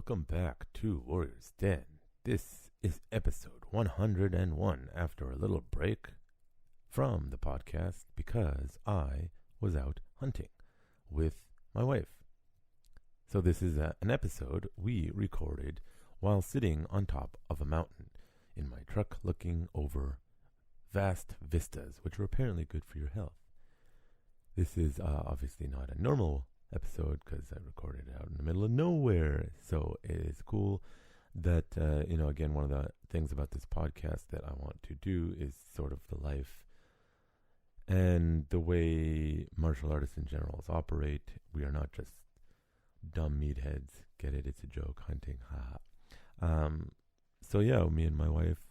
Welcome back to Warrior's Den. This is episode 101 after a little break from the podcast because I was out hunting with my wife. So this is an episode we recorded while sitting on top of a mountain in my truck looking over vast vistas, which are apparently good for your health. This is obviously not a normal episode because I recorded it out in the middle of nowhere. So it is cool that, again, one of the things about this podcast that I want to do is sort of the life and the way martial artists in general operate. We are not just dumb meatheads. Get it? It's a joke. Hunting. Haha. Me and my wife,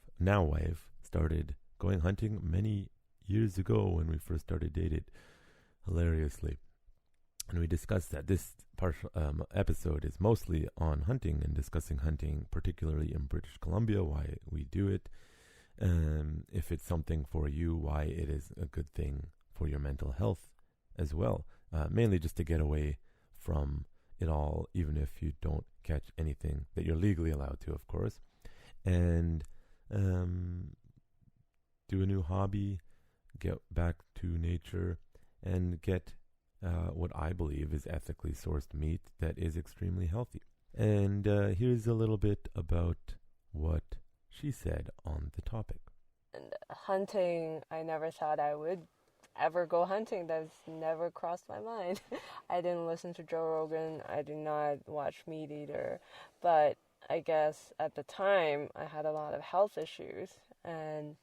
started going hunting many years ago when we first started dating, hilariously. And we discussed that this episode is mostly on hunting and discussing hunting, particularly in British Columbia, why we do it, if it's something for you, why it is a good thing for your mental health as well. Mainly just to get away from it all, even if you don't catch anything that you're legally allowed to, of course. And do a new hobby, get back to nature, and get what I believe is ethically sourced meat that is extremely healthy. And here's a little bit about what she said on the topic. And hunting, I never thought I would ever go hunting. That's never crossed my mind. I didn't listen to Joe Rogan. I did not watch Meat Eater. But I guess at the time, I had a lot of health issues. And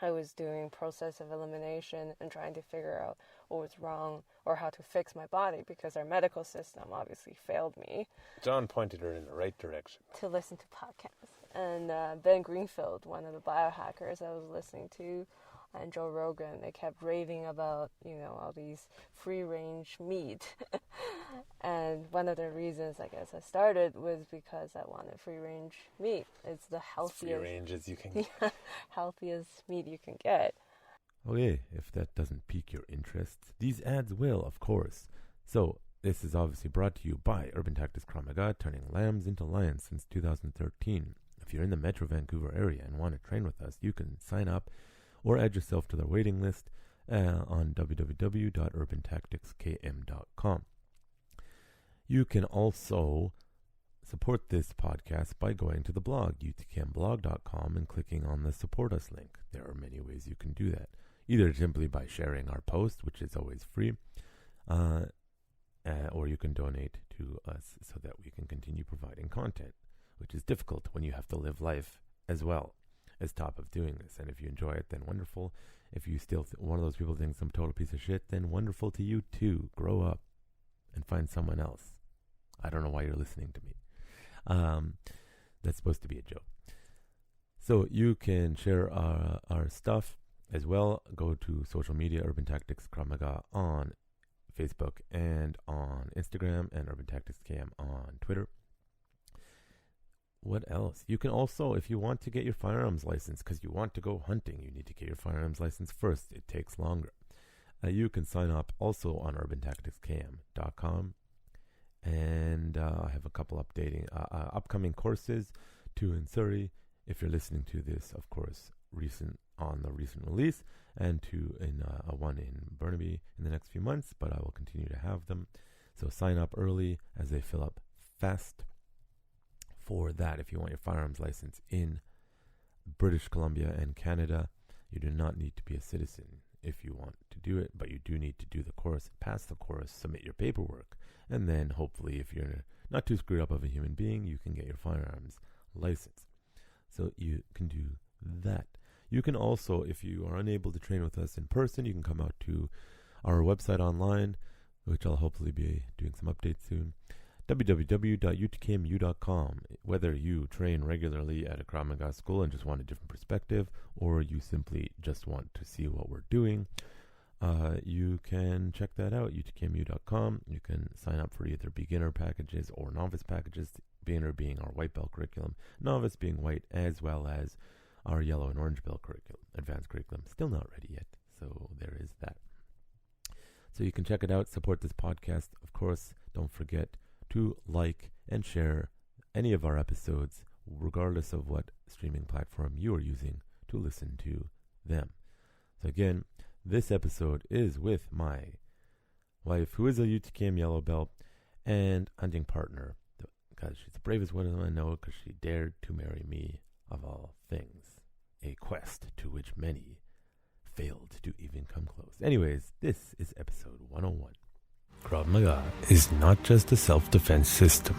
I was doing process of elimination and trying to figure out what was wrong or how to fix my body because our medical system obviously failed me. John pointed her in the right direction. To listen to podcasts. And Ben Greenfield, one of the biohackers I was listening to, and Joe Rogan, they kept raving about, all these free-range meat. And one of the reasons, I guess, I started was because I wanted free-range meat. It's the healthiest... Free-range as you can get. Healthiest meat you can get. Okay, if that doesn't pique your interest, these ads will, of course. So, this is obviously brought to you by Urban Tactics Krav Maga, turning lambs into lions since 2013. If you're in the Metro Vancouver area and want to train with us, you can sign up or add yourself to their waiting list on www.urbantacticskm.com. You can also support this podcast by going to the blog, UTKMblog.com, and clicking on the Support Us link. There are many ways you can do that. Either simply by sharing our post, which is always free, or you can donate to us so that we can continue providing content, which is difficult when you have to live life as well as top of doing this. And if you enjoy it, then wonderful. If you still one of those people thinks I'm a total piece of shit, then wonderful to you too. Grow up and find someone else. I don't know why you're listening to me. That's supposed to be a joke. So you can share our stuff as well. Go to social media, Urban Tactics Krav Maga on Facebook and on Instagram, and Urban Tactics KM on Twitter. What else? You can also, if you want to get your firearms license, because you want to go hunting, you need to get your firearms license first. It takes longer. You can sign up also on urbantacticskm.com. And I have a couple upcoming courses, 2 in Surrey, if you're listening to this, of course, recent release, and 2 in one in Burnaby in the next few months, but I will continue to have them. So sign up early as they fill up fast for that. If you want your firearms license in British Columbia and Canada, you do not need to be a citizen if you want to do it, but you do need to do the course, pass the course, submit your paperwork, and then hopefully, if you're not too screwed up of a human being, you can get your firearms license. So you can do that. You can also, if you are unable to train with us in person, you can come out to our website online, which I'll hopefully be doing some updates soon, www.utkmu.com. Whether you train regularly at a Krav Maga school and just want a different perspective, or you simply just want to see what we're doing, you can check that out, utkmu.com. You can sign up for either beginner packages or novice packages, beginner being our white belt curriculum, novice being white, as well as our yellow and orange belt curriculum, advanced curriculum. Still not ready yet, so there is that. So you can check it out, support this podcast. Of course, don't forget to like and share any of our episodes, regardless of what streaming platform you are using to listen to them. So again, this episode is with my wife, who is a UTKM Yellow belt, and hunting partner. God, she's the bravest one I know because she dared to marry me, of all things. A quest to which many failed to even come close. Anyways, this is episode 101. Krav Maga is not just a self-defense system.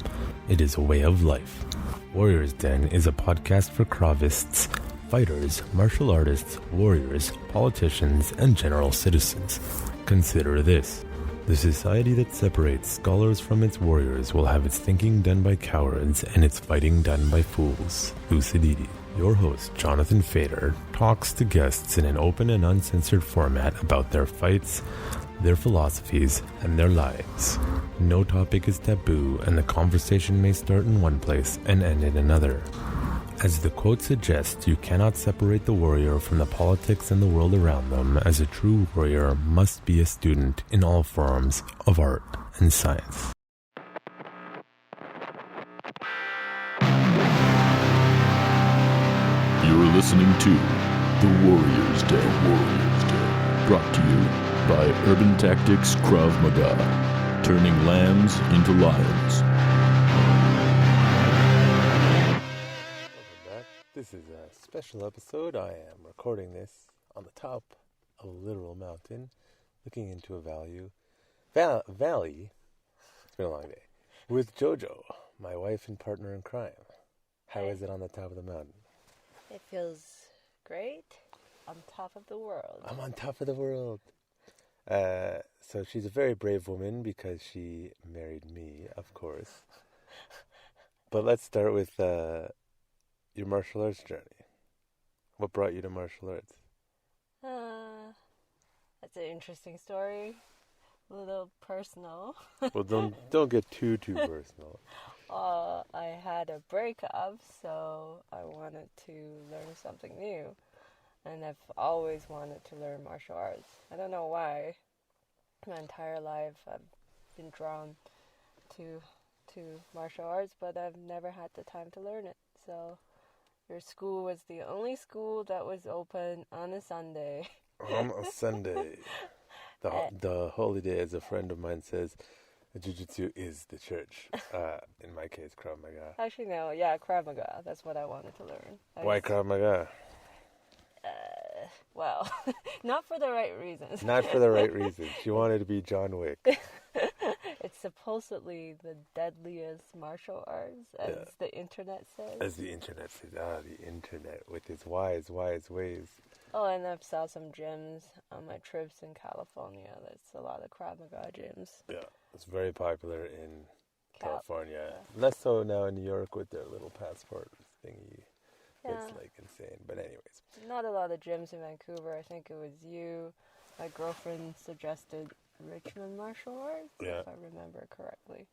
It is a way of life. Warrior's Den is a podcast for Kravists, fighters, martial artists, warriors, politicians, and general citizens. Consider this. The society that separates scholars from its warriors will have its thinking done by cowards and its fighting done by fools. Lucidity. Your host, Jonathan Fader, talks to guests in an open and uncensored format about their fights, their philosophies, and their lives. No topic is taboo, and the conversation may start in one place and end in another. As the quote suggests, you cannot separate the warrior from the politics and the world around them, as a true warrior must be a student in all forms of art and science. You're listening to The Warrior's Day. Brought to you by Urban Tactics Krav Maga, turning lambs into lions. Welcome back. This is a special episode. I am recording this on the top of a literal mountain, looking into a valley. It's been a long day. With JoJo, my wife and partner in crime. How is it on the top of the mountain? It feels great. On top of the world. I'm on top of the world. So she's a very brave woman because she married me, of course. But let's start with your martial arts journey. What brought you to martial arts? That's an interesting story. A little personal. Well, don't get too personal. I had a breakup, so I wanted to learn something new. And I've always wanted to learn martial arts. I don't know why. My entire life I've been drawn to martial arts, but I've never had the time to learn it. So your school was the only school that was open on a Sunday. On a Sunday. The holy day, as a friend of mine says, Jiu-Jitsu is the church. In my case, Krav Maga. Actually, no. Yeah, Krav Maga. That's what I wanted to learn. Why Krav Maga? Well, not for the right reasons. Not for the right reasons. She wanted to be John Wick. It's supposedly the deadliest martial arts, as the internet says. As the internet says. The internet with its wise ways. Oh, and I've saw some gyms on my trips in California. There's a lot of Krav Maga gyms. Yeah, it's very popular in California. Less so now in New York with their little passport thingy. Yeah. It's like insane. But anyways. Not a lot of gyms in Vancouver. I think it was you. My girlfriend suggested Richmond Martial Arts, if I remember correctly.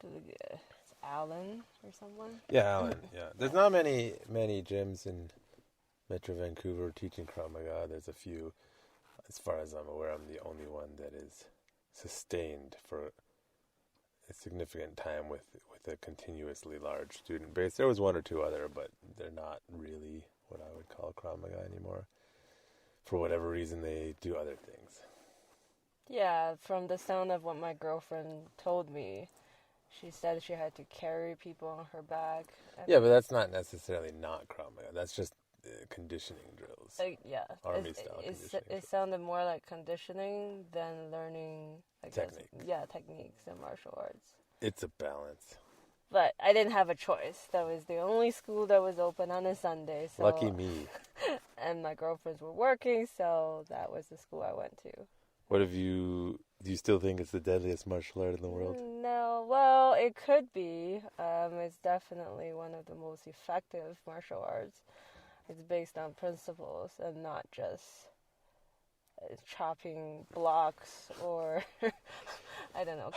It's Alan or someone? Yeah, Alan. Yeah. There's not many gyms in Metro Vancouver teaching Krav Maga. There's a few. As far as I'm aware, I'm the only one that is sustained for a significant time with a continuously large student base. There was one or two other, but they're not really what I would call Krav Maga anymore. For whatever reason, they do other things. Yeah, from the sound of what my girlfriend told me, she said she had to carry people on her back. Yeah, but that's not necessarily not Krav Maga. That's just conditioning drills. Army-style conditioning. It sounded more like conditioning than learning, techniques. Techniques in martial arts. It's a balance. But I didn't have a choice. That was the only school that was open on a Sunday. So, lucky me. And my girlfriends were working, so that was the school I went to. Do you still think it's the deadliest martial art in the world? No, well, it could be. It's definitely one of the most effective martial arts. It's based on principles and not just chopping blocks or, I don't know,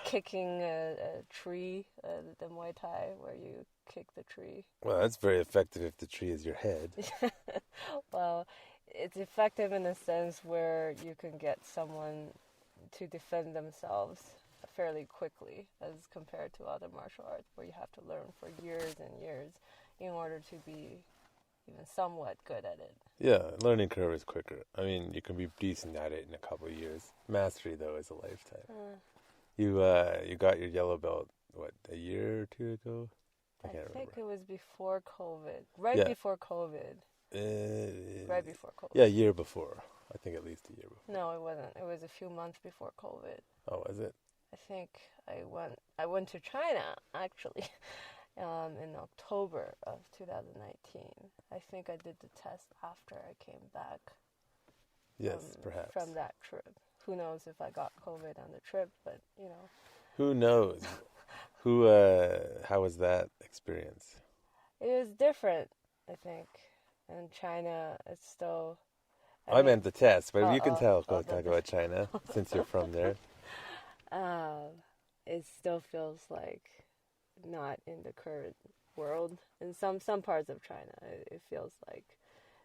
kicking a tree, the Muay Thai, where you kick the tree. Well, that's very effective if the tree is your head. Well, it's effective in a sense where you can get someone to defend themselves fairly quickly as compared to other martial arts where you have to learn for years and years in order to be even somewhat good at it. Yeah, learning curve is quicker. I mean, you can be decent at it in a couple of years. Mastery, though, is a lifetime. You got your yellow belt, what, a year or two ago? I can't think remember. it was before COVID. Before COVID. Right before COVID. Yeah, a year before. I think at least a year before. No, it wasn't. It was a few months before COVID. Oh, was it? I think I went to China, actually, in October of 2019. I think I did the test after I came back. Yes, perhaps. From that trip. Who knows if I got COVID on the trip, but, you know. Who knows? How was that experience? It was different, I think. In China, it's still... I meant the test, but you can go talk about China, since you're from there. It still feels like not in the current world. In some parts of China, it feels like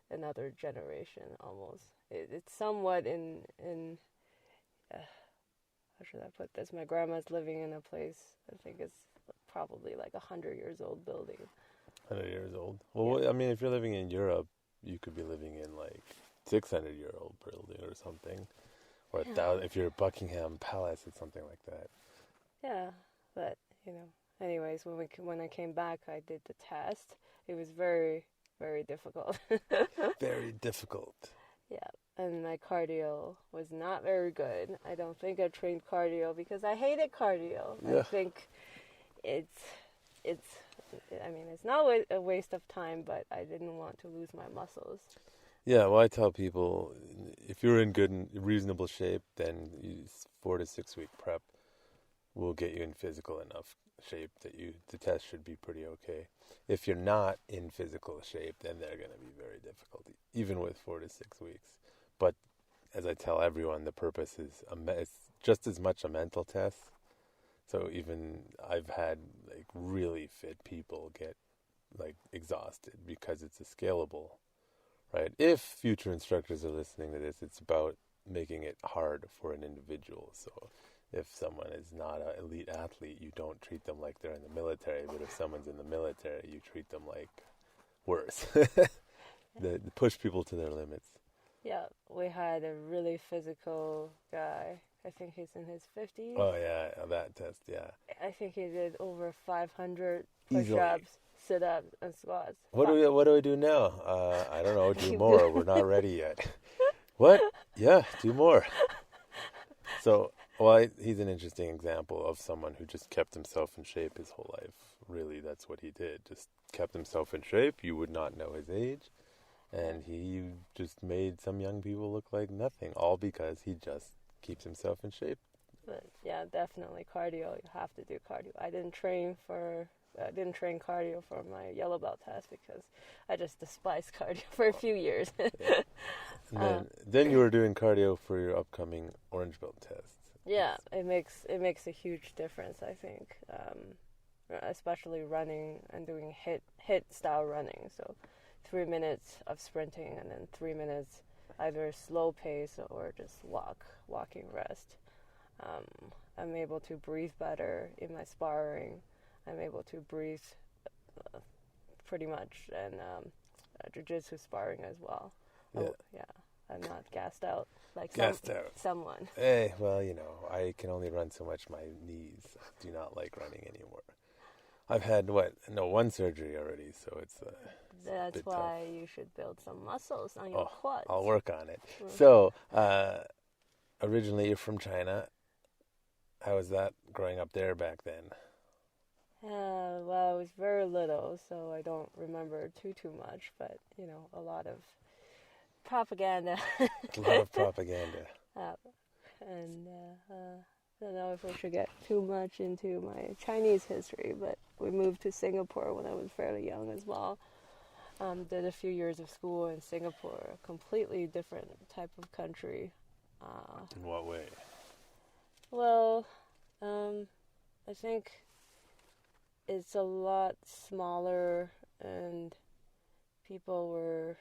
another generation almost. It's somewhat in how should I put this? My grandma's living in a place, I think it's probably like 100 years old building. 100 years old? Well, yeah. I mean, if you're living in Europe, you could be living in like 600-year-old building or something. Or 1,000, if you're Buckingham Palace, it's something like that. Yeah, but, you know, anyways, when I came back, I did the test. It was very, very difficult. Very difficult. Yeah, and my cardio was not very good. I don't think I trained cardio because I hated cardio. Yeah. I think it's not a waste of time, but I didn't want to lose my muscles. Yeah, well, I tell people, if you're in good and reasonable shape, then 4 to 6 week prep will get you in physical enough shape that the test should be pretty okay. If you're not in physical shape, then they're going to be very difficult, even with 4 to 6 weeks. But as I tell everyone, the purpose is it's just as much a mental test. So even I've had like really fit people get like exhausted because it's a scalable. Right. If future instructors are listening to this, it's about making it hard for an individual. So if someone is not an elite athlete, you don't treat them like they're in the military. But if someone's in the military, you treat them like worse. Push people to their limits. Yeah, we had a really physical guy. I think he's in his 50s. Oh, yeah, that test, yeah. I think he did over 500 Easily. push-ups, sit-ups, and squats. What do I do now? I don't know. Do more. We're not ready yet. What? Yeah, do more. So, well, he's an interesting example of someone who just kept himself in shape his whole life. Really, that's what he did. Just kept himself in shape. You would not know his age. And he just made some young people look like nothing, all because he just keeps himself in shape. But yeah, definitely cardio. You have to do cardio. I didn't train cardio for my yellow belt test because I just despised cardio for a few years. Yeah. And then you were doing cardio for your upcoming orange belt test. Yeah, it makes a huge difference, I think, especially running and doing hit style running. So 3 minutes of sprinting and then 3 minutes either slow pace or just walking rest. I'm able to breathe better in my sparring. I'm able to breathe pretty much, and jiu-jitsu sparring as well. Yeah. Oh, yeah, I'm not gassed out like someone. Hey, well, I can only run so much. My knees do not like running anymore. I've had one surgery already, so it's that's why tough. You should build some muscles on your quads. I'll work on it. Mm-hmm. So, originally you're from China. How was that growing up there back then? Well, I was very little, so I don't remember too much, but, a lot of propaganda. A lot of propaganda. And I don't know if we should get too much into my Chinese history, but we moved to Singapore when I was fairly young as well. Did a few years of school in Singapore, a completely different type of country. In what way? Well, I think it's a lot smaller, and people were,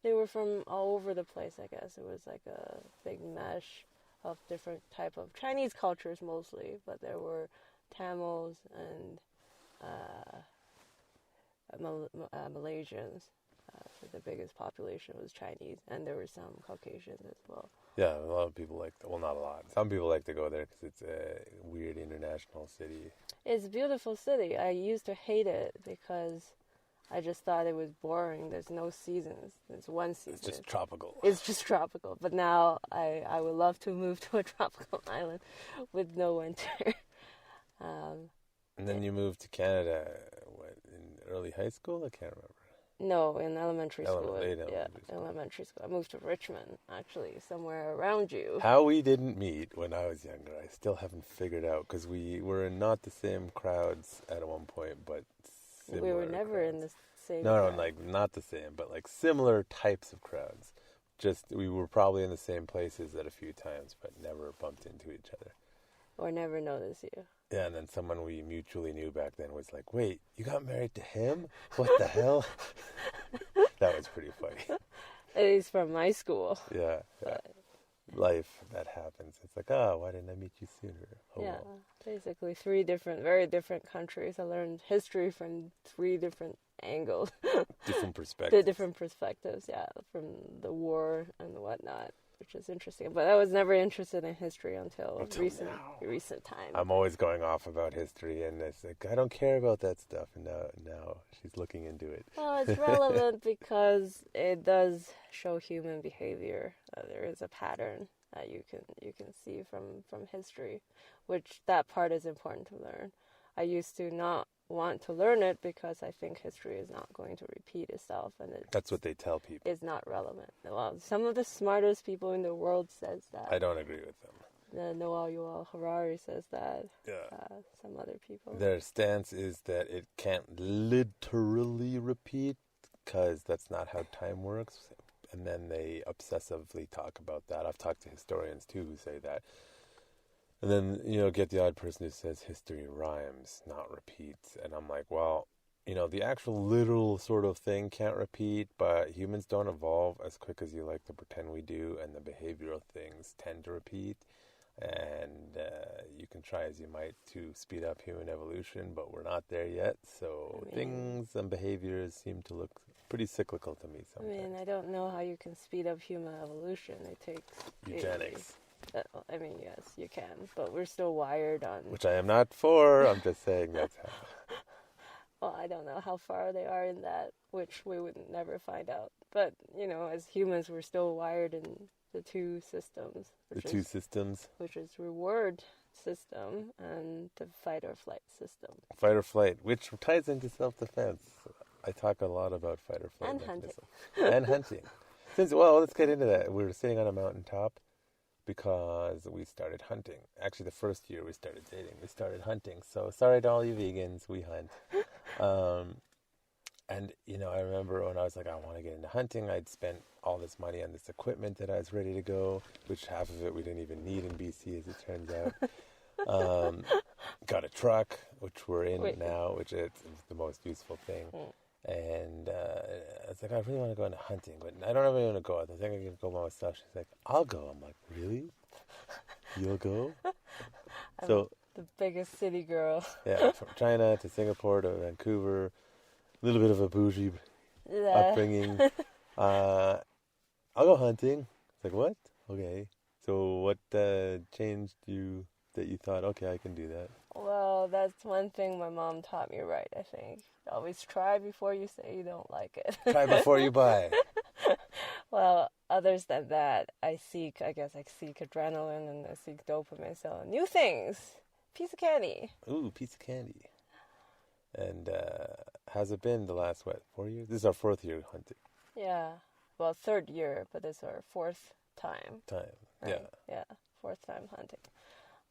they were from all over the place, I guess. It was like a big mesh of different type of Chinese cultures mostly, but there were Tamils and Malaysians. So the biggest population was Chinese, and there were some Caucasians as well. Yeah, a lot of people not a lot. Some people like to go there because it's a weird international city. It's a beautiful city. I used to hate it because I just thought it was boring. There's no seasons. There's one season. It's just tropical. It's just tropical. But now I would love to move to a tropical island with no winter. And then you moved to Canada, in early high school? I can't remember. No, in elementary school. Elementary Elementary school. I moved to Richmond, actually, somewhere around you. How we didn't meet when I was younger, I still haven't figured out, because we were in not the same crowds at one point, but similar We were never crowds. in the same No, crowd. like not the same, but like similar types of crowds. Just we were probably in the same places at a few times, but never bumped into each other. Or never noticed you. Yeah, and then someone we mutually knew back then was like, "Wait, you got married to him? What the hell?" That was pretty funny. He's from my school. Yeah. Life, that happens. It's like, oh, why didn't I meet you sooner? Oh, Yeah, well. basically very different countries. I learned history from 3 different angles. Different perspectives. The different perspectives, yeah, from the war and whatnot, which is interesting. But I was never interested in history until recent time. I'm always going off about history, and it's like, I don't care about that stuff. And now she's looking into it. Well, it's relevant because it does show human behavior. There is a pattern that you can see from history, which that part is important to learn. I used to not want to learn it because I think history is not going to repeat itself, and That's what they tell people. it's not relevant. Well, some of the smartest people in the world says that. I don't agree with them. Noah Yuval Harari says that. Yeah. Some other people. Their stance is that it can't literally repeat because that's not how time works. And then they obsessively talk about that. I've talked to historians too who say that. And then, get the odd person who says history rhymes, not repeats. And I'm like, well, the actual literal sort of thing can't repeat, but humans don't evolve as quick as you like to pretend we do, and the behavioral things tend to repeat. And you can try as you might to speed up human evolution, but we're not there yet. So things and behaviors seem to look pretty cyclical to me sometimes. I don't know how you can speed up human evolution. It takes Eugenics. Yes, you can, but we're still wired on... Which I am not for. I'm just saying that's how. Well, I don't know how far they are in that, which we would never find out. But, as humans, we're still wired in the 2 systems. Which is reward system and the fight or flight system. Fight or flight, which ties into self-defense. I talk a lot about fight or flight. And hunting. And hunting. Let's get into that. We were sitting on a mountaintop because we started hunting. Actually, the first year we started dating, we started hunting. So sorry to all you vegans, we hunt. And, I remember when I was like, I want to get into hunting, I'd spent all this money on this equipment that I was ready to go, which half of it we didn't even need in BC, as it turns out. Got a truck, which we're in now, which is the most useful thing. And I was like, I really want to go into hunting, but I don't really want to go. I think I can go by myself. She's like, I'll go. I'm like, really? You'll go? I'm the biggest city girl. Yeah, from China to Singapore to Vancouver. A little bit of a bougie upbringing. I'll go hunting. It's like, what? Okay. So what changed you that you thought, okay, I can do that? Well, that's one thing my mom taught me right, I think. Always try before you say you don't like it. Try before you buy. Well, others than that, I seek adrenaline and I seek dopamine. So new things. Piece of candy. Ooh, piece of candy. And has it been the last, 4 years? This is our 4th year hunting. Yeah. Well, 3rd year, but it's our 4th time. Right? Yeah, 4th time hunting.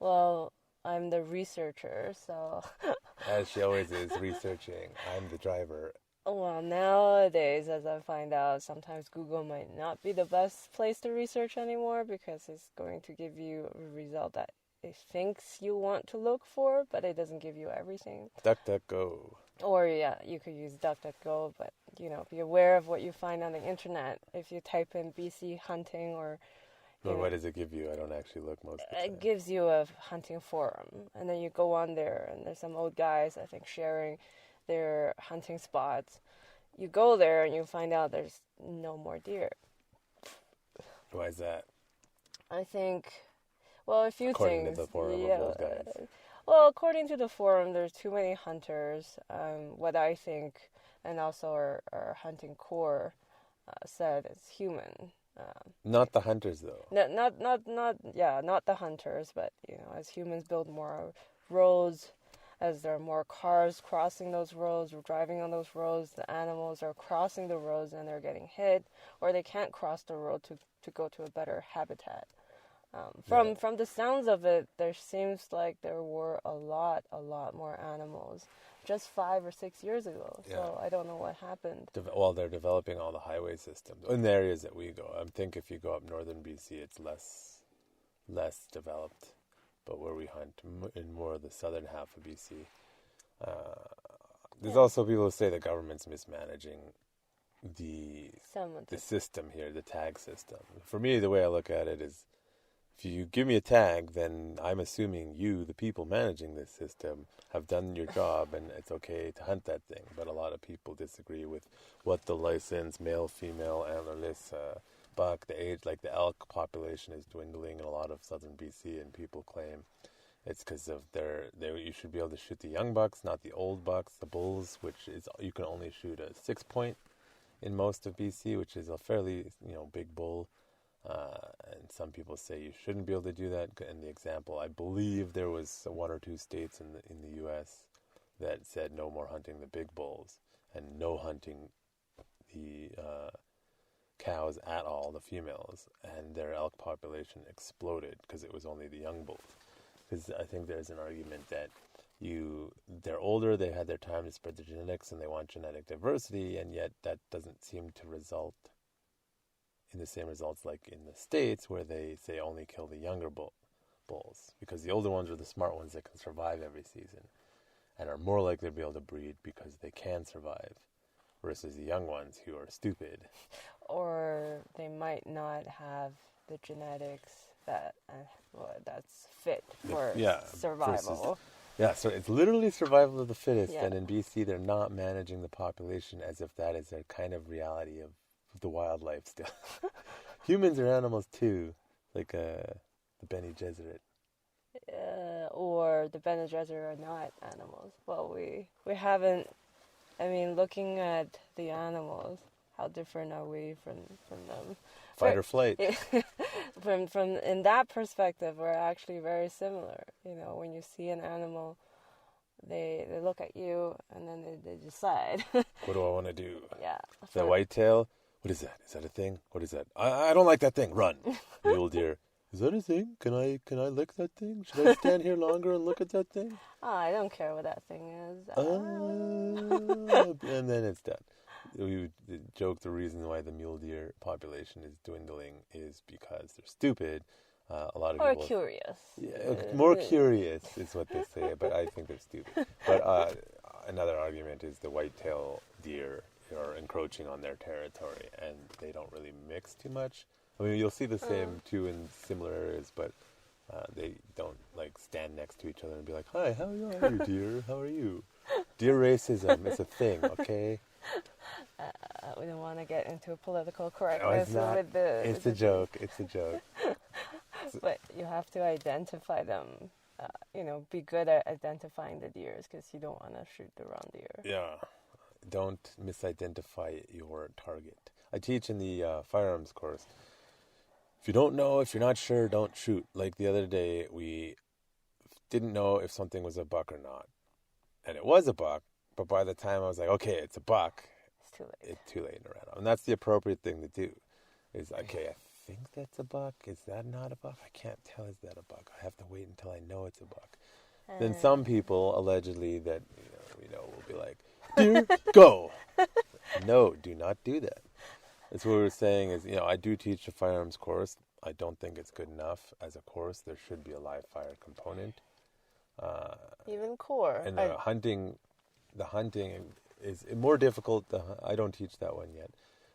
Well, I'm the researcher, so... As she always is, researching. I'm the driver. Well, nowadays, as I find out, sometimes Google might not be the best place to research anymore because it's going to give you a result that it thinks you want to look for, but it doesn't give you everything. DuckDuckGo. Or, you could use DuckDuckGo, but, be aware of what you find on the internet. If you type in BC hunting or, But what does it give you? I don't actually look most of the time. It gives you a hunting forum, and then you go on there, and there's some old guys, I think, sharing their hunting spots. You go there, and you find out there's no more deer. Why is that? I think, well, a few According things. to the forum of those guys. Well, according to the forum, there's too many hunters. What I think, and also our hunting corps said, it's human. Not the hunters, though. Not the hunters, but as humans build more roads, as there are more cars crossing those roads or driving on those roads, the animals are crossing the roads and they're getting hit, or they can't cross the road to go to a better habitat. From the sounds of it, there seems like there were a lot more animals just 5 or 6 years ago. So I don't know what happened. Well, they're developing all the highway systems in the areas that we go. I think if you go up northern BC, it's less developed. But where we hunt in more of the southern half of BC, there's also people who say the government's mismanaging the system here, the tag system. For me, the way I look at it is, if you give me a tag, then I'm assuming you, the people managing this system, have done your job and it's okay to hunt that thing. But a lot of people disagree with what the licensed male, female, antlerless buck, the age, like the elk population is dwindling in a lot of southern BC, and people claim it's because of you should be able to shoot the young bucks, not the old bucks, the bulls, which is, you can only shoot a 6-point in most of BC, which is a fairly, big bull. And some people say you shouldn't be able to do that. And the example, I believe there was 1 or 2 states in the U.S. that said no more hunting the big bulls and no hunting the cows at all, the females, and their elk population exploded because it was only the young bulls. Because I think there's an argument that they're older, they had their time to spread their genetics, and they want genetic diversity, and yet that doesn't seem to result in the same results like in the States, where they say only kill the younger bulls, because the older ones are the smart ones that can survive every season and are more likely to be able to breed because they can survive, versus the young ones who are stupid. Or they might not have the genetics that's fit for survival. So it's literally survival of the fittest, and in BC they're not managing the population as if that is their kind of reality of the wildlife still. Humans are animals too, like the Bene Gesserit. Or the Bene Gesserit are not animals. Well, we haven't. I mean, looking at the animals, how different are we from them? Fight or flight. From in that perspective, we're actually very similar. When you see an animal, they look at you and then they decide. What do I want to do? Yeah. The whitetail. What is that? Is that a thing? What is that? I don't like that thing. Run. Mule deer. Is that a thing? Can I lick that thing? Should I stand here longer and look at that thing? I don't care what that thing is. And then it's done. We joke the reason why the mule deer population is dwindling is because they're stupid. A lot of people curious. Yeah, more curious is what they say, but I think they're stupid. But another argument is the whitetail deer are encroaching on their territory, and they don't really mix too much. I mean, you'll see the same too in similar areas, but they don't stand next to each other and be like, "Hi, how are you, deer? How are you?" Deer racism is a thing, okay? We don't want to get into political correctness with the. It's a joke. It's a joke. But you have to identify them. Be good at identifying the deers, because you don't want to shoot the wrong deer. Yeah. Don't misidentify your target. I teach in the firearms course. If you don't know, if you're not sure, don't shoot. Like the other day, we didn't know if something was a buck or not. And it was a buck, but by the time I was like, okay, it's a buck, it's too late. It's too late in the round. And that's the appropriate thing to do. Is, okay, I think that's a buck. Is that not a buck? I can't tell. Is that a buck? I have to wait until I know it's a buck. Then some people, allegedly, that will be like, deer, go. No, do not do that. That's what we're saying is, I do teach a firearms course. I don't think it's good enough as a course. There should be a live fire component. Even core. And the hunting is more difficult. I don't teach that one yet,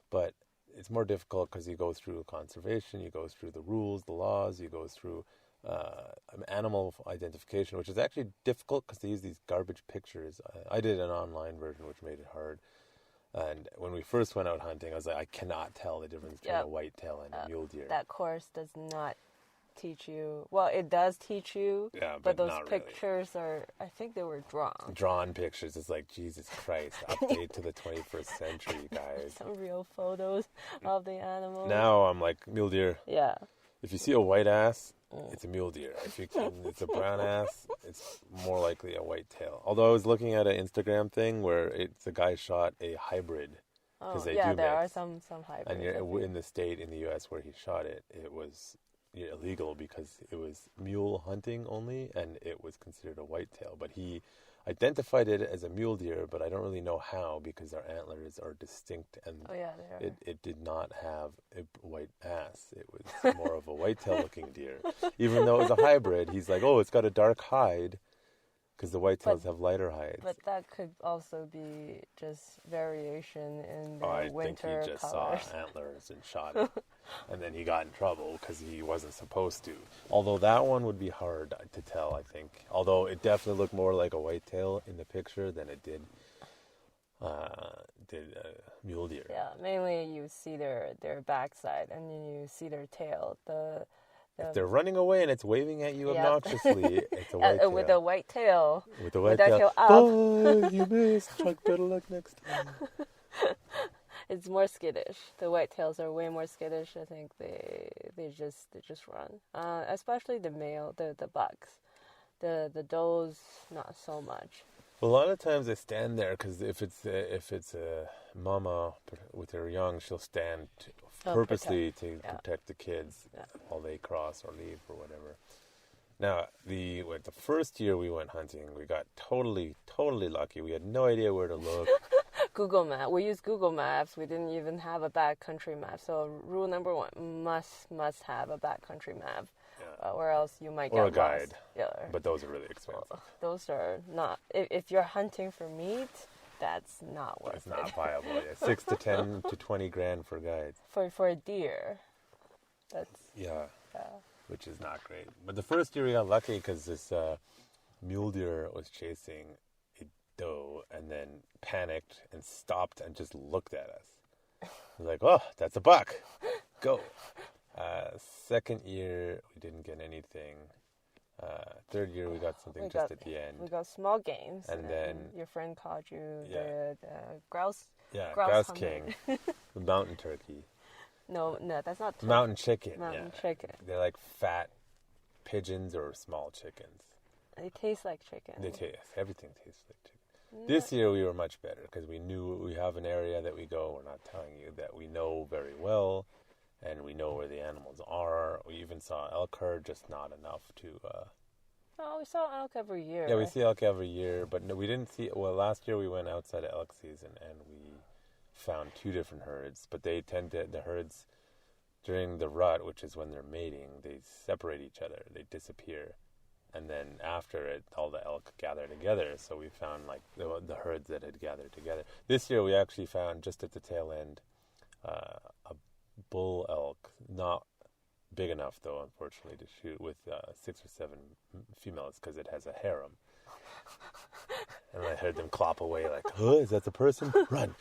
but it's more difficult because you go through conservation, you go through the rules, the laws, you go through animal identification, which is actually difficult because they use these garbage pictures. I did an online version, which made it hard. And when we first went out hunting, I was like, I cannot tell the difference between a whitetail and a mule deer. That course does not teach you. Well, it does teach you, but those pictures are, I think they were drawn. Drawn pictures. It's like, Jesus Christ, update to the 21st century, guys. Some real photos of the animal. Now I'm like, mule deer. Yeah. If you see a white ass, it's a mule deer. If it's a brown ass, it's more likely a whitetail. Although I was looking at an Instagram thing where it's a guy shot a hybrid. Oh, they yeah, do there mix. are some hybrids. And in the state in the U.S. where he shot it, it was illegal because it was mule hunting only, and it was considered a whitetail. But he identified it as a mule deer, but I don't really know how because their antlers are distinct, and it did not have a white ass. It was more of a whitetail-looking deer. Even though it was a hybrid, he's like, oh, it's got a dark hide because the whitetails have lighter hides. But that could also be just variation in the winter I think he just colors. saw antlers and shot it. And then he got in trouble because he wasn't supposed to. Although that one would be hard to tell, I think. Although it definitely looked more like a whitetail in the picture than it did mule deer. Yeah, mainly you see their backside and then you see their tail. If they're running away and it's waving at you obnoxiously, it's a whitetail. With a white tail. With a white tail. Up. Oh, you missed. Chuck, better luck next time. It's more skittish. The whitetails are way more skittish. I think they just run. Especially the male, the bucks. The does not so much. A lot of times they stand there because if it's a mama with her young, she'll stand purposely to protect the kids while they cross or leave or whatever. Now, the first year we went hunting, we got totally lucky. We had no idea where to look. Google Map. We used Google Maps. We didn't even have a backcountry map. So rule number 1, must have a backcountry map. Or else you might get lost. Or a guide. Yeah. But those are really expensive. Those are not... If you're hunting for meat, that's not worth it. It's not viable. Yeah. 6 to 10 to 20 grand for guides. For a deer. That's... Yeah. Which is not great. But the first year we got lucky because this mule deer was chasing a doe and then panicked and stopped and just looked at us. I was like, oh, that's a buck. Go. Second year, we didn't get anything. Third year, we got something just at the end. We got small games. And then... Your friend called you the grouse... Yeah, grouse king. The mountain turkey. No, that's not turkey. Mountain chicken. Mountain chicken. They're like fat pigeons or small chickens. They taste like chicken. Everything tastes like chicken. This year we were much better because we knew we have an area that we go, we're not telling you, that we know very well, and we know where the animals are. We even saw elk herd, just not enough to... we saw elk every year. Yeah, we see elk every year, but no, we didn't see... Well, last year we went outside of elk season, and we found 2 different herds, but they tend to... The herds, during the rut, which is when they're mating, they separate each other. They disappear. And then after it, all the elk gather together. So we found like the herds that had gathered together. This year we actually found, just at the tail end, a bull elk, not big enough though, unfortunately, to shoot, with 6 or 7 females because it has a harem. And I heard them clop away like, is that the person? Run!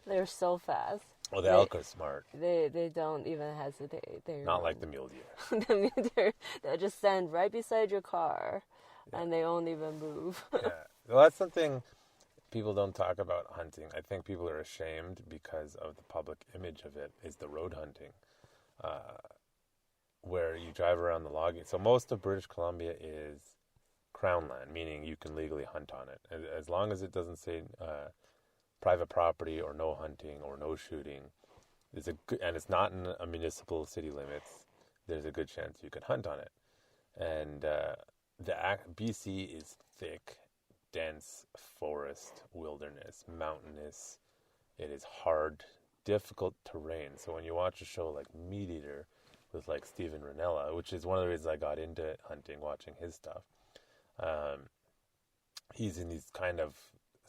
They're so fast. Well, the elk are smart. They don't even hesitate. They're not like the mule deer. The mule deer, they'll just stand right beside your car, and they won't even move. Yeah. Well, that's something people don't talk about hunting. I think people are ashamed because of the public image of it, is the road hunting, where you drive around the logging. So most of British Columbia is crown land, meaning you can legally hunt on it. As long as it doesn't say... private property or no hunting or no shooting, and it's not in a municipal city limits, there's a good chance you can hunt on it. And BC is thick, dense forest, wilderness, mountainous. It is hard, difficult terrain. So when you watch a show like Meat Eater with like Steven Rinella, which is one of the reasons I got into hunting, watching his stuff, he's in these kind of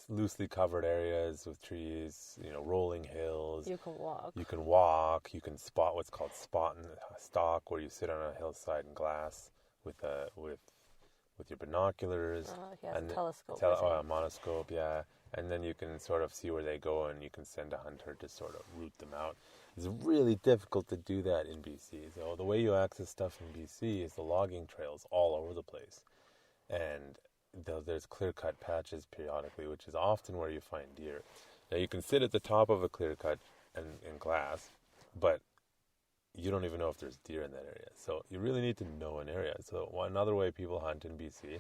loosely covered areas with trees, rolling hills. You can walk. You can walk. You can spot what's called spot and stalk, where you sit on a hillside in glass with your binoculars. He has and a telescope. a monoscope, yeah. And then you can sort of see where they go, and you can send a hunter to sort of root them out. It's really difficult to do that in BC. So the way you access stuff in BC is the logging trails all over the place. And there's clear-cut patches periodically, which is often where you find deer. Now, you can sit at the top of a clear-cut in glass, but you don't even know if there's deer in that area. So you really need to know an area. So another way people hunt in BC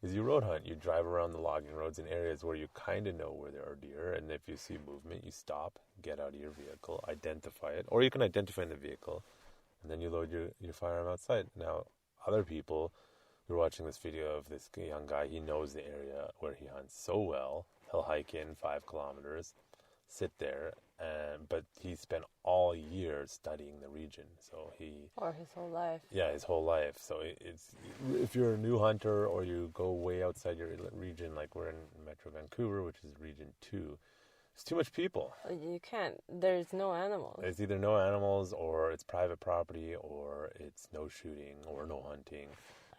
is you road hunt. You drive around the logging roads in areas where you kind of know where there are deer, and if you see movement, you stop, get out of your vehicle, identify it, or you can identify in the vehicle, and then you load your firearm outside. Now, other people, we're watching this video of this young guy. He knows the area where he hunts so well. He'll hike in 5 kilometers, sit there, but he spent all year studying the region. So or his whole life. Yeah, his whole life. So it's if you're a new hunter or you go way outside your region, like we're in Metro Vancouver, which is Region 2, it's too much people. You can't. There's no animals. It's either no animals, or it's private property, or it's no shooting or no hunting.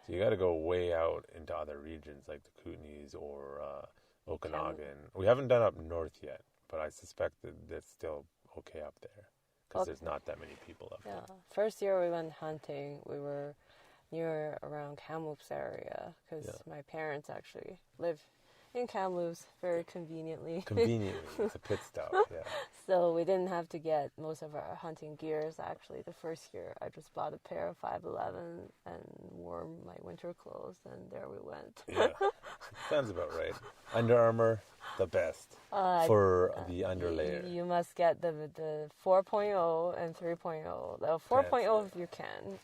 So you got to go way out into other regions like the Kootenays or Okanagan. We haven't done up north yet, but I suspect that that's still okay up there because there's not that many people up there. First year we went hunting, we were near around Kamloops area because my parents actually live in Kamloops very conveniently. It's a pit stop, yeah. So we didn't have to get most of our hunting gears. Actually, the first year I just bought a pair of 511 and wore my winter clothes, and there we went. Yeah, sounds about right. Under Armour, the best for the underlayer. You must get the 4.0 and 3.0. The 4.0 if you can.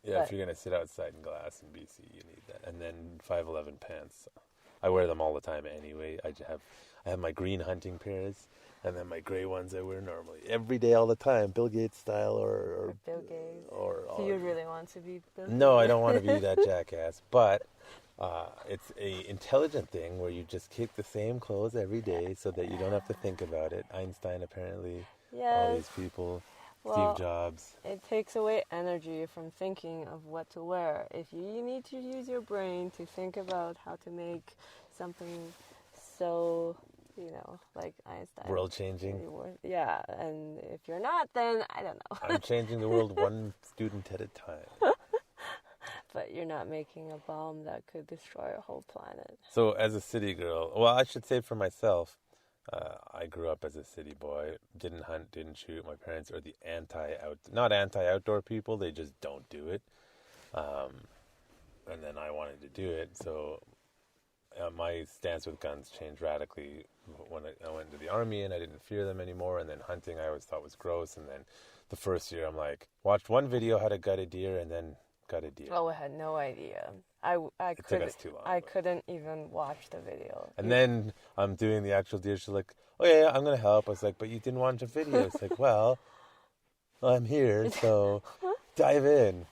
If you're going to sit outside in glass in BC, you need that. And then 511 pants. I wear them all the time anyway. I have my green hunting pairs, and then my gray ones I wear normally every day, all the time, Bill Gates style, or Bill Gates. So you really want to be Bill Gates? No, I don't want to be that jackass. But it's a intelligent thing where you just keep the same clothes every day, so that you don't have to think about it. Einstein apparently, all these people. Steve Jobs. It takes away energy from thinking of what to wear. If you need to use your brain to think about how to make something so, like Einstein. World-changing. Yeah, and if you're not, then I don't know. I'm changing the world one student at a time. But you're not making a bomb that could destroy a whole planet. So as a city girl, well, I should say for myself, I grew up as a city boy, didn't hunt, didn't shoot. My parents are the not anti-outdoor people, they just don't do it. And then I wanted to do it, so my stance with guns changed radically when I went to the army, and I didn't fear them anymore. And then hunting I always thought was gross, and then the first year I'm like, watched one video how to gut a deer, and then got a deer. Oh, I had no idea. It took us too long. I couldn't even watch the video. And then I'm doing the actual deer. She's like, oh, yeah, I'm going to help. I was like, but you didn't watch a video. It's like, well, I'm here, so dive in.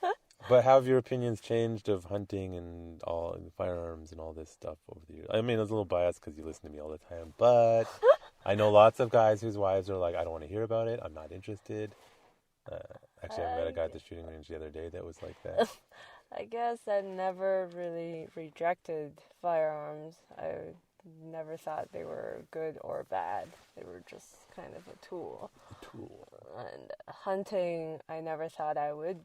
But how have your opinions changed of hunting and firearms and all this stuff over the years? I mean, I was a little biased because you listen to me all the time, but I know lots of guys whose wives are like, I don't want to hear about it. I'm not interested. Actually, I met a guy at the shooting range the other day that was like that. I guess I never really rejected firearms. I never thought they were good or bad. They were just kind of a tool. And hunting, I never thought I would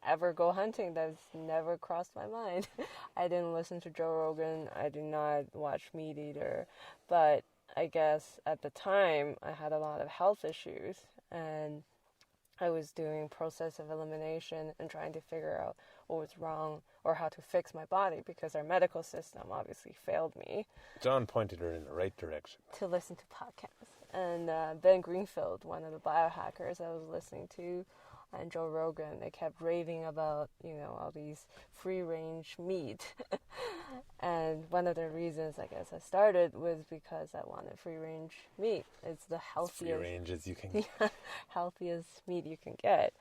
ever go hunting. That's never crossed my mind. I didn't listen to Joe Rogan. I did not watch Meat Eater. But I guess at the time, I had a lot of health issues. And I was doing process of elimination and trying to figure out what was wrong or how to fix my body because our medical system obviously failed me. John pointed her in the right direction. To listen to podcasts. And Ben Greenfield, one of the biohackers I was listening to, and Joe Rogan, they kept raving about, all these free-range meat. And one of the reasons, I guess, I started was because I wanted free-range meat. It's the healthiest... Free-range as you can get. Healthiest meat you can get.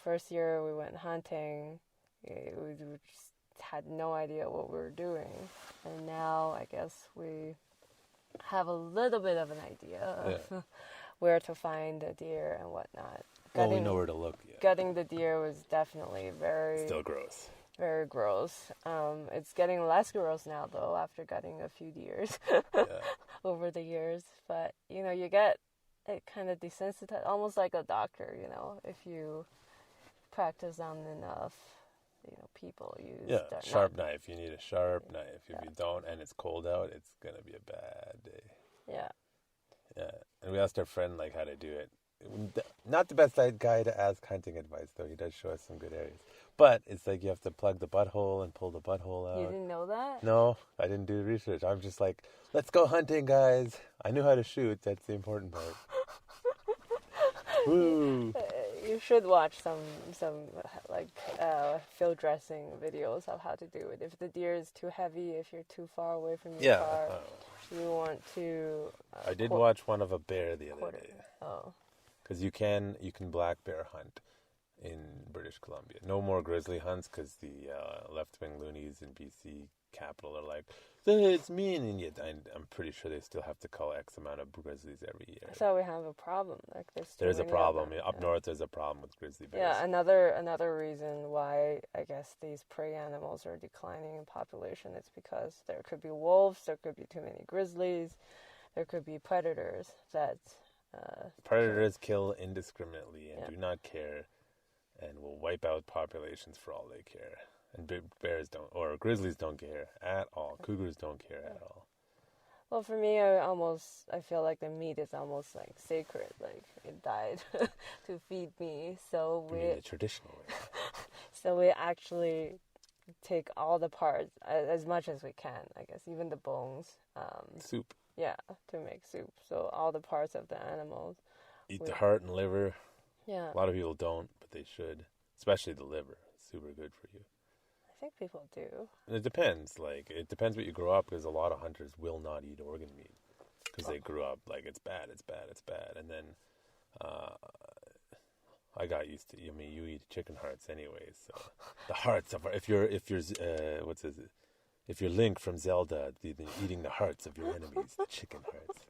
First year we went hunting. We just had no idea what we were doing. And now, I guess, we have a little bit of an idea of where to find a deer and whatnot. Well, we know where to look. Yeah. Gutting the deer was definitely Still gross. Very gross. It's getting less gross now, though, after gutting a few deers over the years. But, you know, you get it kind of desensitized, almost like a doctor, you know, if you practice on enough, you know, people use... Yeah, sharp knife. You need a sharp knife. If you don't and it's cold out, it's going to be a bad day. Yeah. Yeah. And we asked our friend, like, how to do it. Not the best guy to ask hunting advice, though. He does show us some good areas. But it's like you have to plug the butthole and pull the butthole out. You didn't know that? No, I didn't do research. I'm just like, let's go hunting, guys. I knew how to shoot. That's the important part. Woo! You should watch some field dressing videos of how to do it. If the deer is too heavy, if you're too far away from your car, you want to... I did watch one of a bear the other day. Oh. Because you can black bear hunt in British Columbia. No more grizzly hunts because the left-wing loonies in BC capital are like, it's mean, and yet I'm pretty sure they still have to call X amount of grizzlies every year. So we have a problem. Like there's a problem. Up north, there's a problem with grizzly bears. Yeah, another reason why I guess these prey animals are declining in population is because there could be wolves, there could be too many grizzlies, there could be predators that... Predators kill indiscriminately and do not care and will wipe out populations for all they care. And bears don't, or grizzlies don't care at all. Cougars don't care at all. Well, for me, I feel like the meat is almost like sacred. Like it died to feed me. So the traditional way. So we actually take all the parts as much as we can. I guess even the bones. Soup. Yeah, to make soup. So all the parts of the animals. Eat the heart and liver. Yeah. A lot of people don't, but they should. Especially the liver. It's super good for you. I think people do. And it depends. Like, it depends what you grow up, because a lot of hunters will not eat organ meat. Because they grew up like, it's bad. And then I got used to, you eat chicken hearts anyways. So the hearts of, if you're Link from Zelda, eating the hearts of your enemies, the chicken hearts.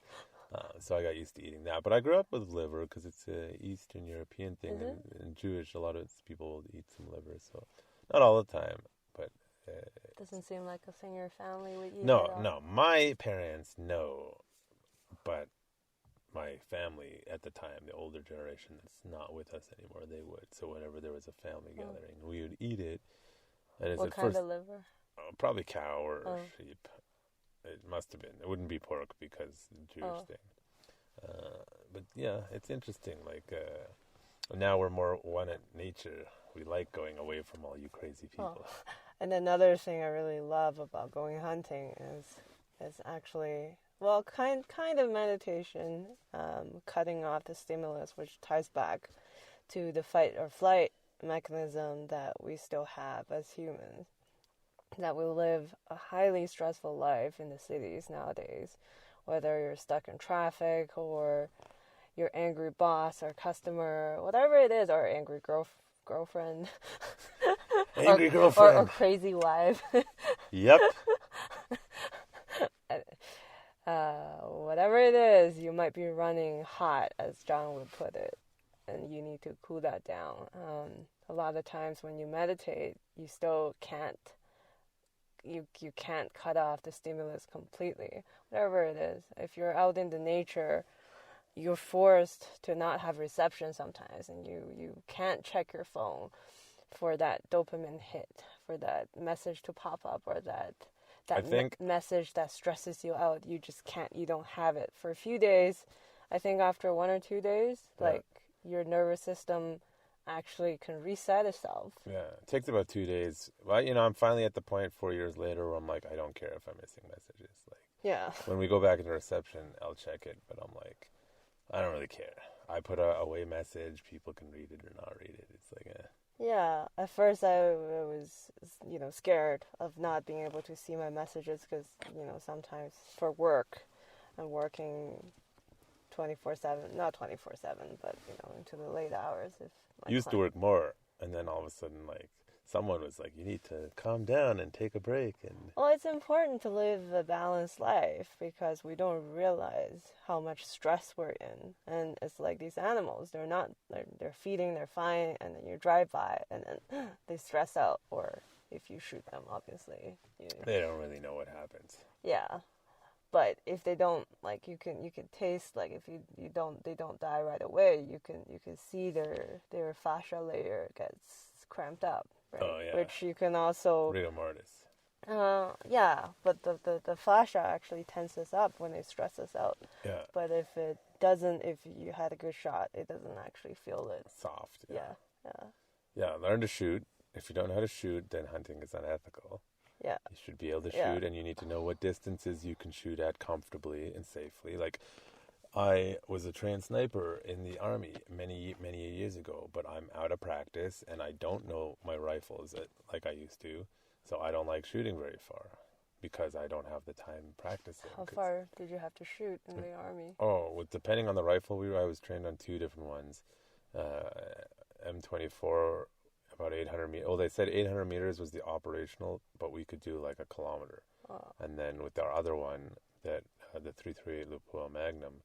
So I got used to eating that. But I grew up with liver because it's an Eastern European thing. And Jewish, a lot of people will eat some liver. So not all the time, but... doesn't seem like a thing your family would eat. No. My parents, no. But my family at the time, the older generation that's not with us anymore, they would. So whenever there was a family gathering, we would eat it. And what kind of liver? Probably cow or sheep. It must have been. It wouldn't be pork because the Jewish thing. But yeah, it's interesting. Like now we're more one at nature. We like going away from all you crazy people. And another thing I really love about going hunting is actually kind of meditation, cutting off the stimulus, which ties back to the fight or flight mechanism that we still have as humans. That we live a highly stressful life in the cities nowadays, whether you're stuck in traffic or your angry boss or customer, whatever it is, or angry girlfriend, angry girlfriend, or crazy wife. Yep. Whatever it is, you might be running hot, as John would put it, and you need to cool that down. A lot of times when you meditate, you still can't. You can't cut off the stimulus completely, whatever it is. If you're out in the nature, you're forced to not have reception sometimes, and you can't check your phone for that dopamine hit, for that message to pop up, or that message that stresses you out. You just can't. You don't have it for a few days. I think after 1 or 2 days, like your nervous system actually can reset itself. Yeah, it takes about 2 days. Well, I'm finally at the point 4 years later where I'm like, I don't care if I'm missing messages. Like, when we go back into reception, I'll check it, but I'm like, I don't really care. I put a away message, people can read it or not read it. It's like, Yeah, at first I was, scared of not being able to see my messages because, sometimes for work, I'm working 24/7, not 24/7, but, into the late hours. Used to work more, and then all of a sudden, like, someone was like, you need to calm down and take a break. And Well, it's important to live a balanced life because we don't realize how much stress we're in. And it's like these animals, they're feeding, they're fine, and then you drive by and then they stress out. Or if you shoot them, obviously. they don't really know what happens. Yeah. But if they don't, like, you can taste, like, if they don't die right away, you can see their fascia layer gets cramped up, right? Oh, yeah. Which you can also Rigor mortis. yeah, but the fascia actually tenses up when it stresses out. Yeah. But if it doesn't, if you had a good shot, it doesn't actually feel it. Soft. Yeah. Yeah, learn to shoot. If you don't know how to shoot, then hunting is unethical. Yeah. You should be able to Yeah. shoot, and you need to know what distances you can shoot at comfortably and safely. Like, I was a trained sniper in the Army many, many years ago, but I'm out of practice, and I don't know my rifles like I used to, so I don't like shooting very far because I don't have the time practicing. How far did you have to shoot in the Army? Oh, well, depending on the rifle, I was trained on two different ones. M24, about 800 meters. Oh, they said 800 meters was the operational, but we could do like a kilometer. Oh. And then with our other one, that the 338 Lupua Magnum,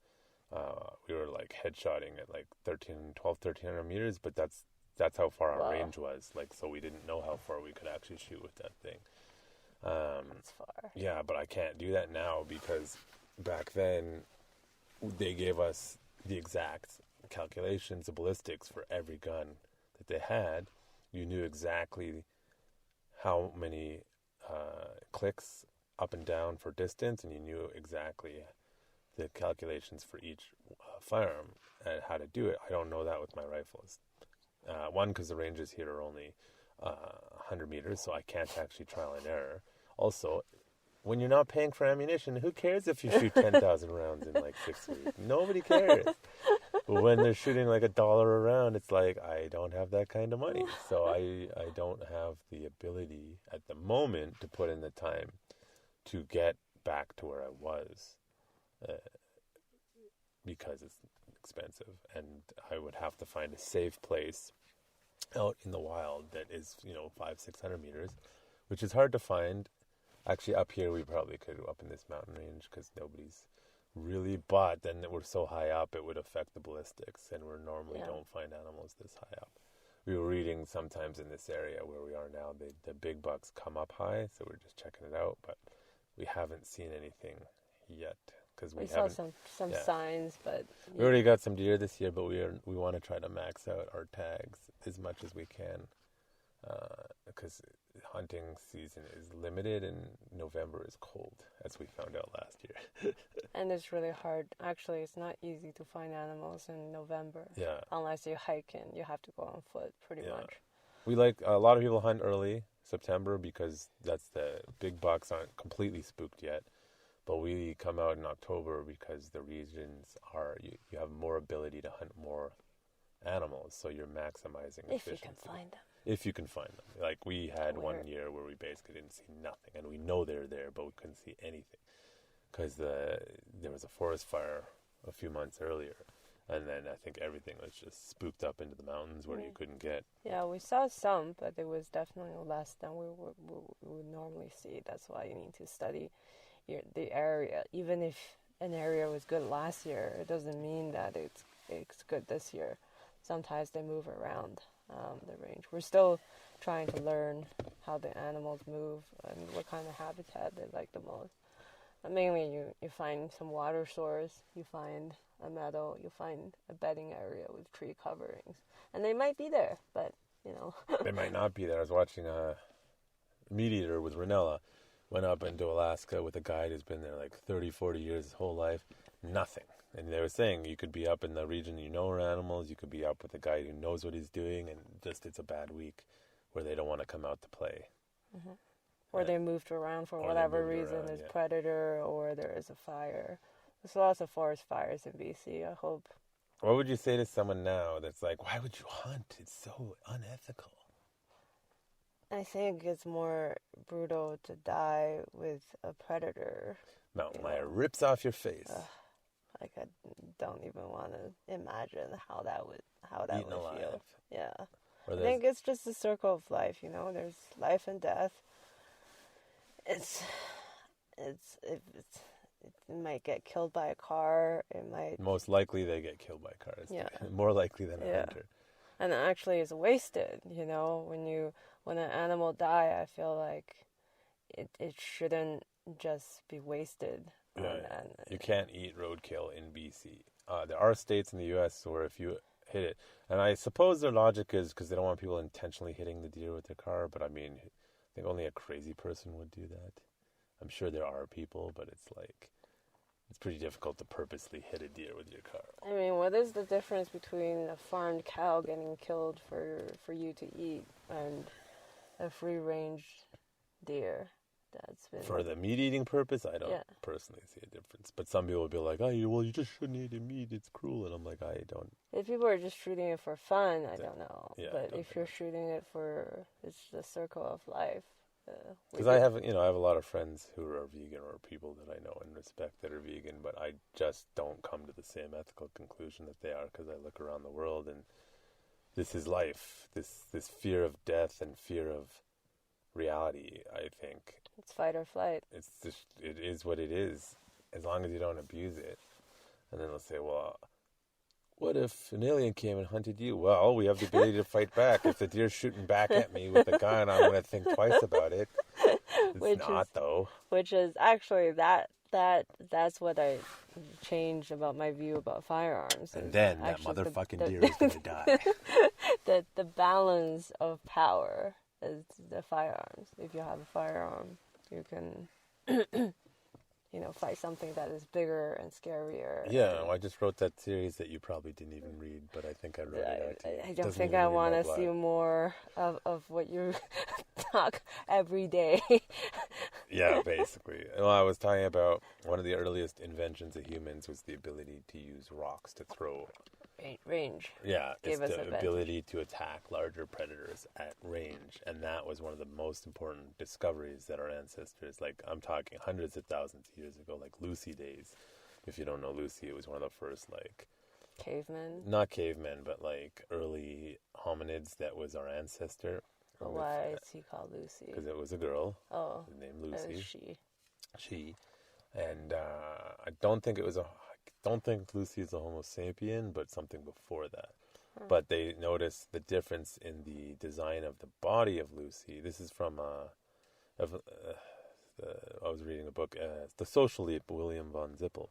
we were like headshotting at like 1,300 meters, but that's how far our range was. Like, so we didn't know how far we could actually shoot with that thing. That's far. Yeah, but I can't do that now because back then they gave us the exact calculations, the ballistics for every gun that they had. You knew exactly how many clicks up and down for distance, and you knew exactly the calculations for each firearm and how to do it. I don't know that with my rifles. One, because the ranges here are only 100 meters, so I can't actually trial and error. Also, when you're not paying for ammunition, who cares if you shoot 10,000 rounds in like 6 weeks? Nobody cares. But when they're shooting like $1 a round, it's like, I don't have that kind of money. So I don't have the ability at the moment to put in the time to get back to where I was because it's expensive. And I would have to find a safe place out in the wild that is, 500-600 meters, which is hard to find. Actually, up here, we probably could, up in this mountain range, because nobody's really, but then we're so high up, it would affect the ballistics, and we normally don't find animals this high up. We were reading sometimes in this area where we are now, the big bucks come up high, so we're just checking it out, but we haven't seen anything yet. Because we saw some signs, but... We already got some deer this year, but we want to try to max out our tags as much as we can, because hunting season is limited and November is cold, as we found out last year. And it's really hard. Actually, it's not easy to find animals in November. Yeah. Unless you hike in. You have to go on foot, pretty much. We like, a lot of people hunt early, September, because that's the big bucks aren't completely spooked yet. But we come out in October because the regions are, you have more ability to hunt more animals, so you're maximizing efficiency. If you can find them. If you can find them. Like, we had one year where we basically didn't see nothing, and we know they're there, but we couldn't see anything. Because there was a forest fire a few months earlier, and then I think everything was just spooked up into the mountains where you couldn't get. Yeah, we saw some, but it was definitely less than we would normally see. That's why you need to study the area. Even if an area was good last year, it doesn't mean that it's good this year. Sometimes they move around the range. We're still trying to learn how the animals move and what kind of habitat they like the most. But mainly you find some water source, you find a meadow, you find a bedding area with tree coverings. And they might be there, but, They might not be there. I was watching a Meat Eater with Ranella. Went up into Alaska with a guide who's been there like 30, 40 years, his whole life. Nothing. And they were saying you could be up in the region you know are animals, you could be up with a guy who knows what he's doing, and just it's a bad week where they don't want to come out to play. Mm-hmm. Or they moved around for whatever reason. There's predator or there is a fire. There's lots of forest fires in BC, I hope. What would you say to someone now that's like, why would you hunt? It's so unethical. I think it's more brutal to die with a predator. Mountain lion rips off your face. Like, I don't even want to imagine how that would feel. Yeah. I think it's just the circle of life, you know. There's life and death. It might get killed by a car. It might. Most likely they get killed by cars. Yeah. More likely than a hunter. And it actually is wasted, you know. When an animal die, I feel like it shouldn't just be wasted. Yeah. You can't eat roadkill in BC. There are states in the U.S. where if you hit it, and I suppose their logic is because they don't want people intentionally hitting the deer with their car, but I mean, I think only a crazy person would do that. I'm sure there are people, but it's pretty difficult to purposely hit a deer with your car. I mean, what is the difference between a farmed cow getting killed for you to eat and a free-range deer? For the meat-eating purpose, I don't personally see a difference. But some people will be like, "Oh, well, you just shouldn't eat meat. It's cruel." And I'm like, I don't. If people are just shooting it for fun, I don't know. Yeah, but if you're shooting it it's the circle of life. Because I have a lot of friends who are vegan or people that I know and respect that are vegan, but I just don't come to the same ethical conclusion that they are because I look around the world and this is life. This fear of death and fear of reality, I think. It's fight or flight. It is what it is, as long as you don't abuse it. And then they'll say, well, what if an alien came and hunted you? Well, we have the ability to fight back. If the deer's shooting back at me with a gun, I'm going to think twice about it. Though. Which is actually that's what I changed about my view about firearms. And then that motherfucking deer is going to die. The balance of power is the firearms. If you have a firearm, you can, fight something that is bigger and scarier. Yeah, I just wrote that series that you probably didn't even read, but I think I wrote it out to you. I don't think I want to see more of what you talk every day. Yeah, basically. Well, I was talking about one of the earliest inventions of humans was the ability to use rocks to throw. Range. Yeah, it's the ability to attack larger predators at range, and that was one of the most important discoveries that our ancestors, like I'm talking hundreds of thousands of years ago, like Lucy days. If you don't know Lucy, it was one of the first cavemen. Not cavemen, but early hominids that was our ancestor. Why is he called Lucy? Because it was a girl. Oh, named Lucy. It was She, and I don't think Lucy is a Homo sapien, but something before that. But they noticed the difference in the design of the body of Lucy. This is from I was reading a book, The Social Leap, William von Zippel.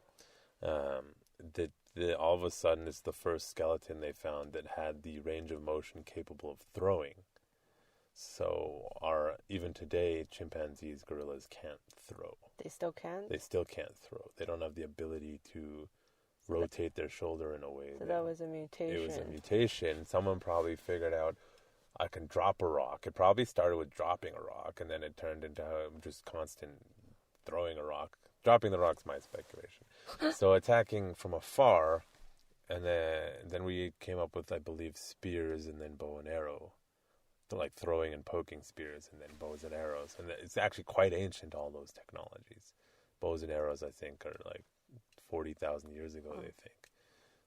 All of a sudden, it's the first skeleton they found that had the range of motion capable of throwing. So even today, chimpanzees, gorillas can't throw. They still can't? They still can't throw. They don't have the ability to rotate their shoulder in a way. So that was a mutation. It was a mutation. Someone probably figured out, I can drop a rock. It probably started with dropping a rock, and then it turned into just constant throwing a rock. Dropping the rock's my speculation. So attacking from afar, and then we came up with, I believe, spears and then bow and arrow. So throwing and poking spears and then bows and arrows. And it's actually quite ancient, all those technologies. Bows and arrows, I think, are 40,000 years ago, they think.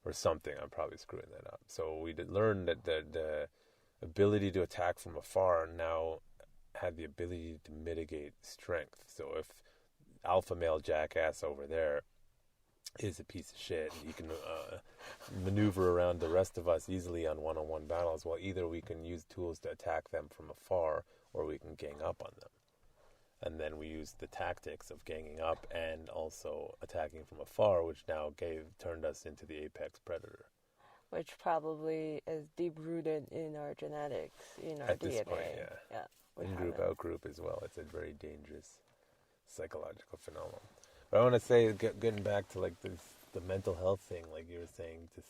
Or something. I'm probably screwing that up. So we did learn that the ability to attack from afar now had the ability to mitigate strength. So if alpha male jackass over there is a piece of shit, and he can maneuver around the rest of us easily on one-on-one battles, well, either we can use tools to attack them from afar, or we can gang up on them. And then we used the tactics of ganging up and also attacking from afar, which now turned us into the apex predator. Which probably is deep-rooted in our genetics, in our DNA. At this point, yeah. In-group, out-group as well. It's a very dangerous psychological phenomenon. But I want to say, getting back to the mental health thing, like you were saying, just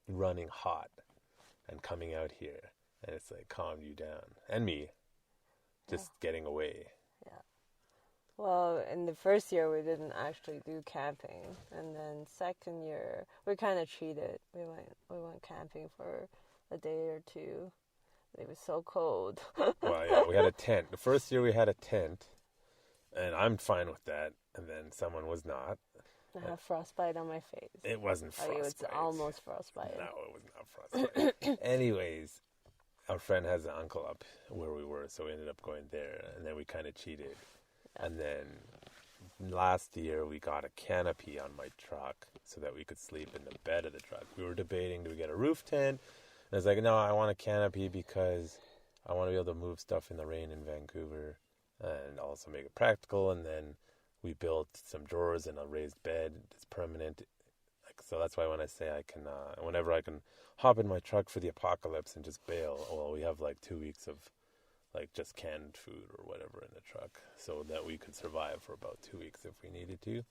running hot and coming out here, and it's calmed you down. And me, just getting away. Yeah. Well, in the first year, we didn't actually do camping. And then second year, we kind of cheated. We went camping for a day or two. It was so cold. Well, yeah, we had a tent. The first year we had a tent, and I'm fine with that. And then someone was not. I have frostbite on my face. It wasn't frostbite. It's almost frostbite. No, it was not frostbite. Anyways, our friend has an uncle up where we were, so we ended up going there, and then we kind of cheated. And then last year we got a canopy on my truck so that we could sleep in the bed of the truck. We were debating, do we get a roof tent? And I was like, no, I want a canopy because I want to be able to move stuff in the rain in Vancouver and also make it practical. And then we built some drawers and a raised bed. It's permanent. So that's why when I say I can, whenever I can hop in my truck for the apocalypse and just bail, well, we have like 2 weeks of like just canned food or whatever in the truck so that we could survive for about 2 weeks if we needed to.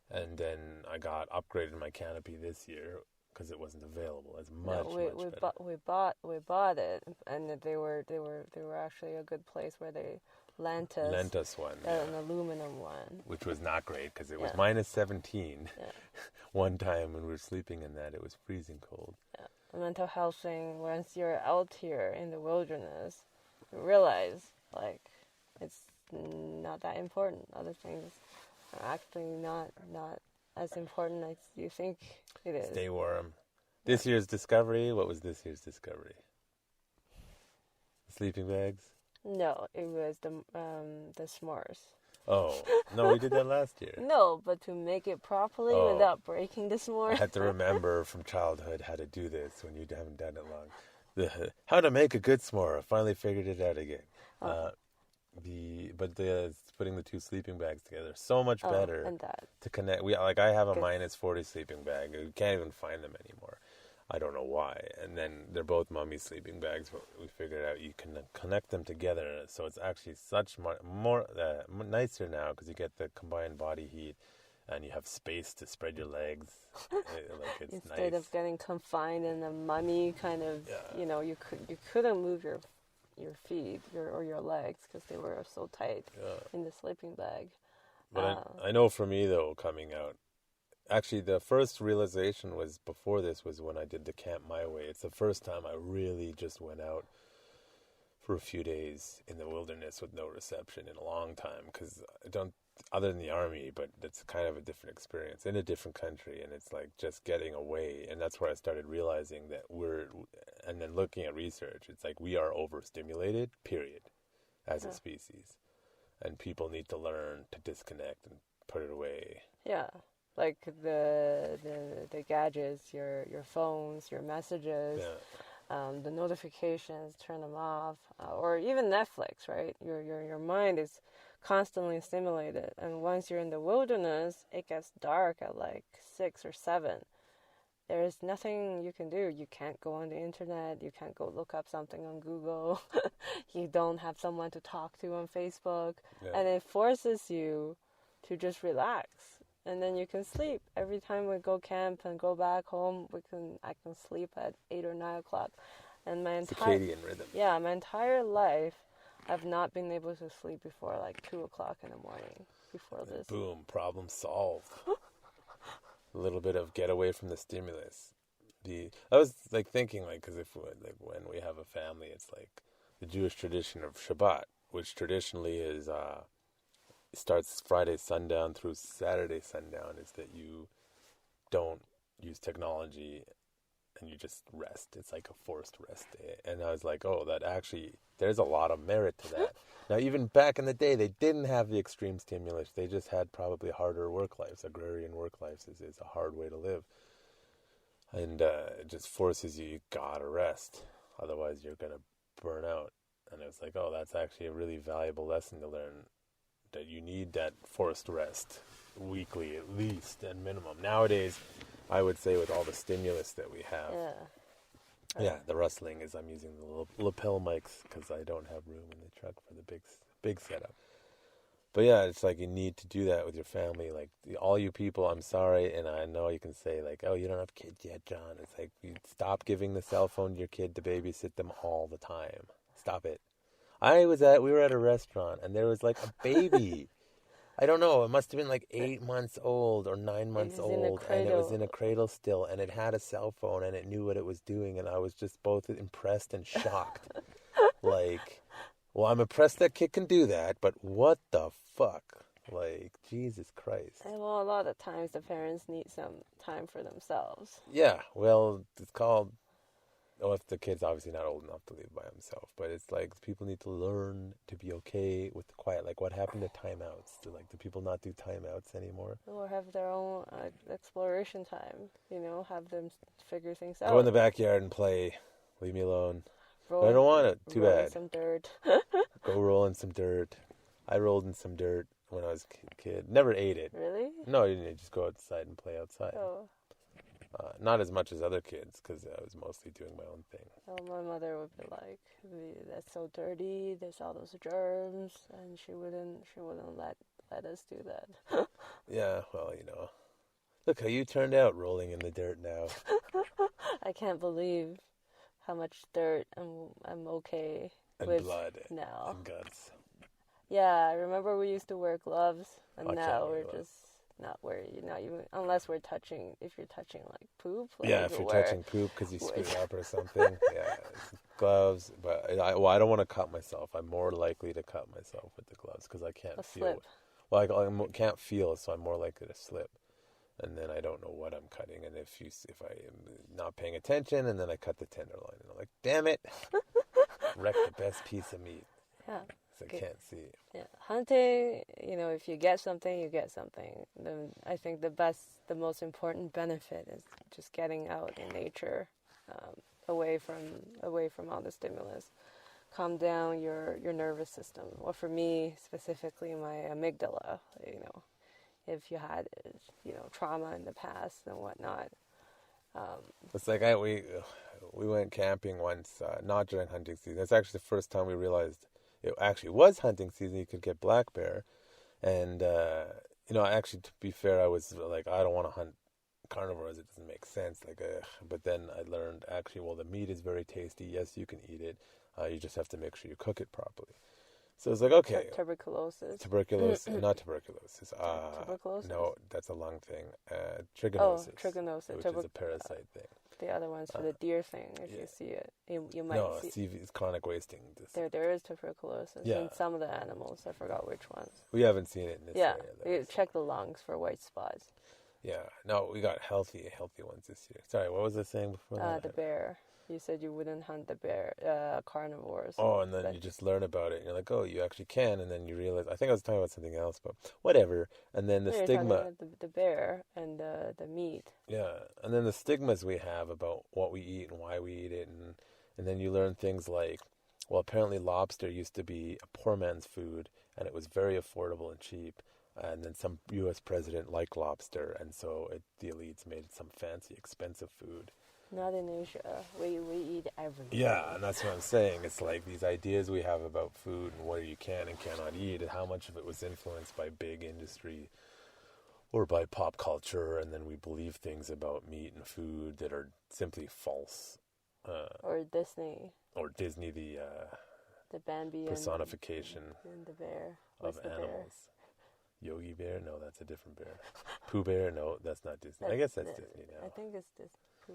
And then I got upgraded my canopy this year because it wasn't available. It's much better. We bought it, and they were actually a good place where they lent us one, an aluminum one, which was not great because it was minus 17. One time when we were sleeping in that, it was freezing cold. A mental health thing. Once you're out here in the wilderness, you realize like it's not that important. Other things are actually not as important as you think it is. Stay warm. This year's discovery. What was this year's discovery? Sleeping bags. No, it was the s'mores. Oh, no, we did that last year. No, but to make it properly without breaking the s'more. I had to remember from childhood how to do this when you haven't done it long. How to make a good s'more. I finally figured it out again. Putting the two sleeping bags together, so much better and that. To connect. I have a minus 40 sleeping bag. You can't even find them anymore. I don't know why. And then they're both mummy's sleeping bags. But we figured out you can connect them together, so it's actually such more nicer now because you get the combined body heat, and you have space to spread your legs. It's instead nice. of getting confined in a mummy kind of, you couldn't move your feet or your legs because they were so tight in the sleeping bag. But I know for me though, coming out. Actually, the first realization was before this was when I did the Camp My Way. It's the first time I really just went out for a few days in the wilderness with no reception in a long time. Because I don't, other than the army, but it's kind of a different experience in a different country. And it's like just getting away. And that's where I started realizing that and then looking at research, it's like we are overstimulated, period, as a species. And people need to learn to disconnect and put it away. Yeah. Like the gadgets, your phones, your messages, the notifications, turn them off, or even Netflix, right? Your mind is constantly stimulated, and once you're in the wilderness, it gets dark at like 6 or 7. There's nothing you can do. You can't go on the internet. You can't go look up something on Google. You don't have someone to talk to on Facebook, and it forces you to just relax. And then you can sleep. Every time we go camp and go back home, I can sleep at 8 or 9 o'clock. And my circadian rhythm. Yeah, my entire life, I've not been able to sleep before like 2 o'clock in the morning. Before this. Boom, problem solved. A little bit of get away from the stimulus. I was like thinking because if when we have a family, it's like the Jewish tradition of Shabbat, which traditionally is. Starts Friday sundown through Saturday sundown, is that you don't use technology and you just rest. It's like a forced rest day. And I was like, that actually, there's a lot of merit to that. Now, even back in the day, they didn't have the extreme stimulus. They just had probably harder work lives. Agrarian work lives is a hard way to live. And it just forces you gotta rest. Otherwise, you're going to burn out. And it was like, that's actually a really valuable lesson to learn. That you need that forced rest weekly at least and minimum. Nowadays, I would say with all the stimulus that we have, the rustling is I'm using the lapel mics because I don't have room in the truck for the big setup. But yeah, it's like you need to do that with your family. Like all you people, I'm sorry, and I know you can say like, you don't have kids yet, John. It's like you stop giving the cell phone to your kid to babysit them all the time. Stop it. We were at a restaurant and there was like a baby. I don't know, it must have been like 8 months old or 9 months old, and it was in a cradle still, and it had a cell phone and it knew what it was doing, and I was just both impressed and shocked. I'm impressed that kid can do that, but what the fuck? Like, Jesus Christ. And a lot of times the parents need some time for themselves. Yeah, well, it's called well, if the kid's obviously not old enough to leave by himself, but it's like people need to learn to be okay with the quiet. Like, what happened to timeouts? Do people not do timeouts anymore? Or have their own exploration time, have them figure things out. Go in the backyard and play. Leave me alone. Roll, But I don't want it. Too roll in bad. some dirt. Go roll in some dirt. I rolled in some dirt when I was a kid. Never ate it. Really? No, I didn't. Just go outside and play outside. Oh. Not as much as other kids, because I was mostly doing my own thing. Well, my mother would be like, "That's so dirty. There's all those germs," and she wouldn't let us do that. Yeah, well, look how you turned out rolling in the dirt now. I can't believe how much dirt I'm okay And with blood now. and guts. Yeah, I remember we used to wear gloves, and I now can't wear we're gloves. just not wearing. Not even unless we're touching. If you're touching like poop. Like Yeah, if you're touching poop because you screwed up or something. Yeah, gloves. But I don't want to cut myself. I'm more likely to cut myself with the gloves because I can't feel. Slip. Well, I can't feel, so I'm more likely to slip. And then I don't know what I'm cutting. And if I am not paying attention, and then I cut the tenderloin, and I'm like, damn it, wreck the best piece of meat. Yeah. I can't see. Yeah, hunting. If you get something, you get something. I think the most important benefit is just getting out in nature, away from all the stimulus. Calm down your nervous system. Or for me specifically, my amygdala. If you had trauma in the past and whatnot. It's like we went camping once, not during hunting season. That's actually the first time we realized it actually was hunting season. You could get black bear, and actually, to be fair, I was like, I don't want to hunt carnivores. It doesn't make sense. But then I learned actually, well, the meat is very tasty. Yes, you can eat it. You just have to make sure you cook it properly. So it's like, okay. Tuberculosis. Not tuberculosis. Tuberculosis? No, that's a lung thing. Trichinosis. Oh, trichinosis. Which is a parasite thing. The other one's for the deer thing. If you see it, you might see. No, it's chronic wasting. There is tuberculosis in some of the animals. I forgot which ones. We haven't seen it in this area. You check the lungs for white spots. Yeah. No, we got healthy ones this year. Sorry, what was I saying before that? The bear. You said you wouldn't hunt the bear, carnivores. Oh, and then you just learn about it, and you're like, oh, you actually can, and then you realize, I think I was talking about something else, but whatever, and then the stigma. The bear and the meat. Yeah, and then the stigmas we have about what we eat and why we eat it, and then you learn things like, well, apparently lobster used to be a poor man's food, and it was very affordable and cheap, and then some U.S. president liked lobster, and so the elites made some fancy, expensive food. Not in Asia. We eat everything. Yeah, and that's what I'm saying. It's like these ideas we have about food and what you can and cannot eat, and how much of it was influenced by big industry or by pop culture, and then we believe things about meat and food that are simply false. Or Disney. Or Disney, the Bambi personification and the bear. of animals. Bear? Yogi Bear? No, that's a different bear. Pooh Bear? No, that's not Disney. I guess that's Disney now. I think it's Disney. Pooh.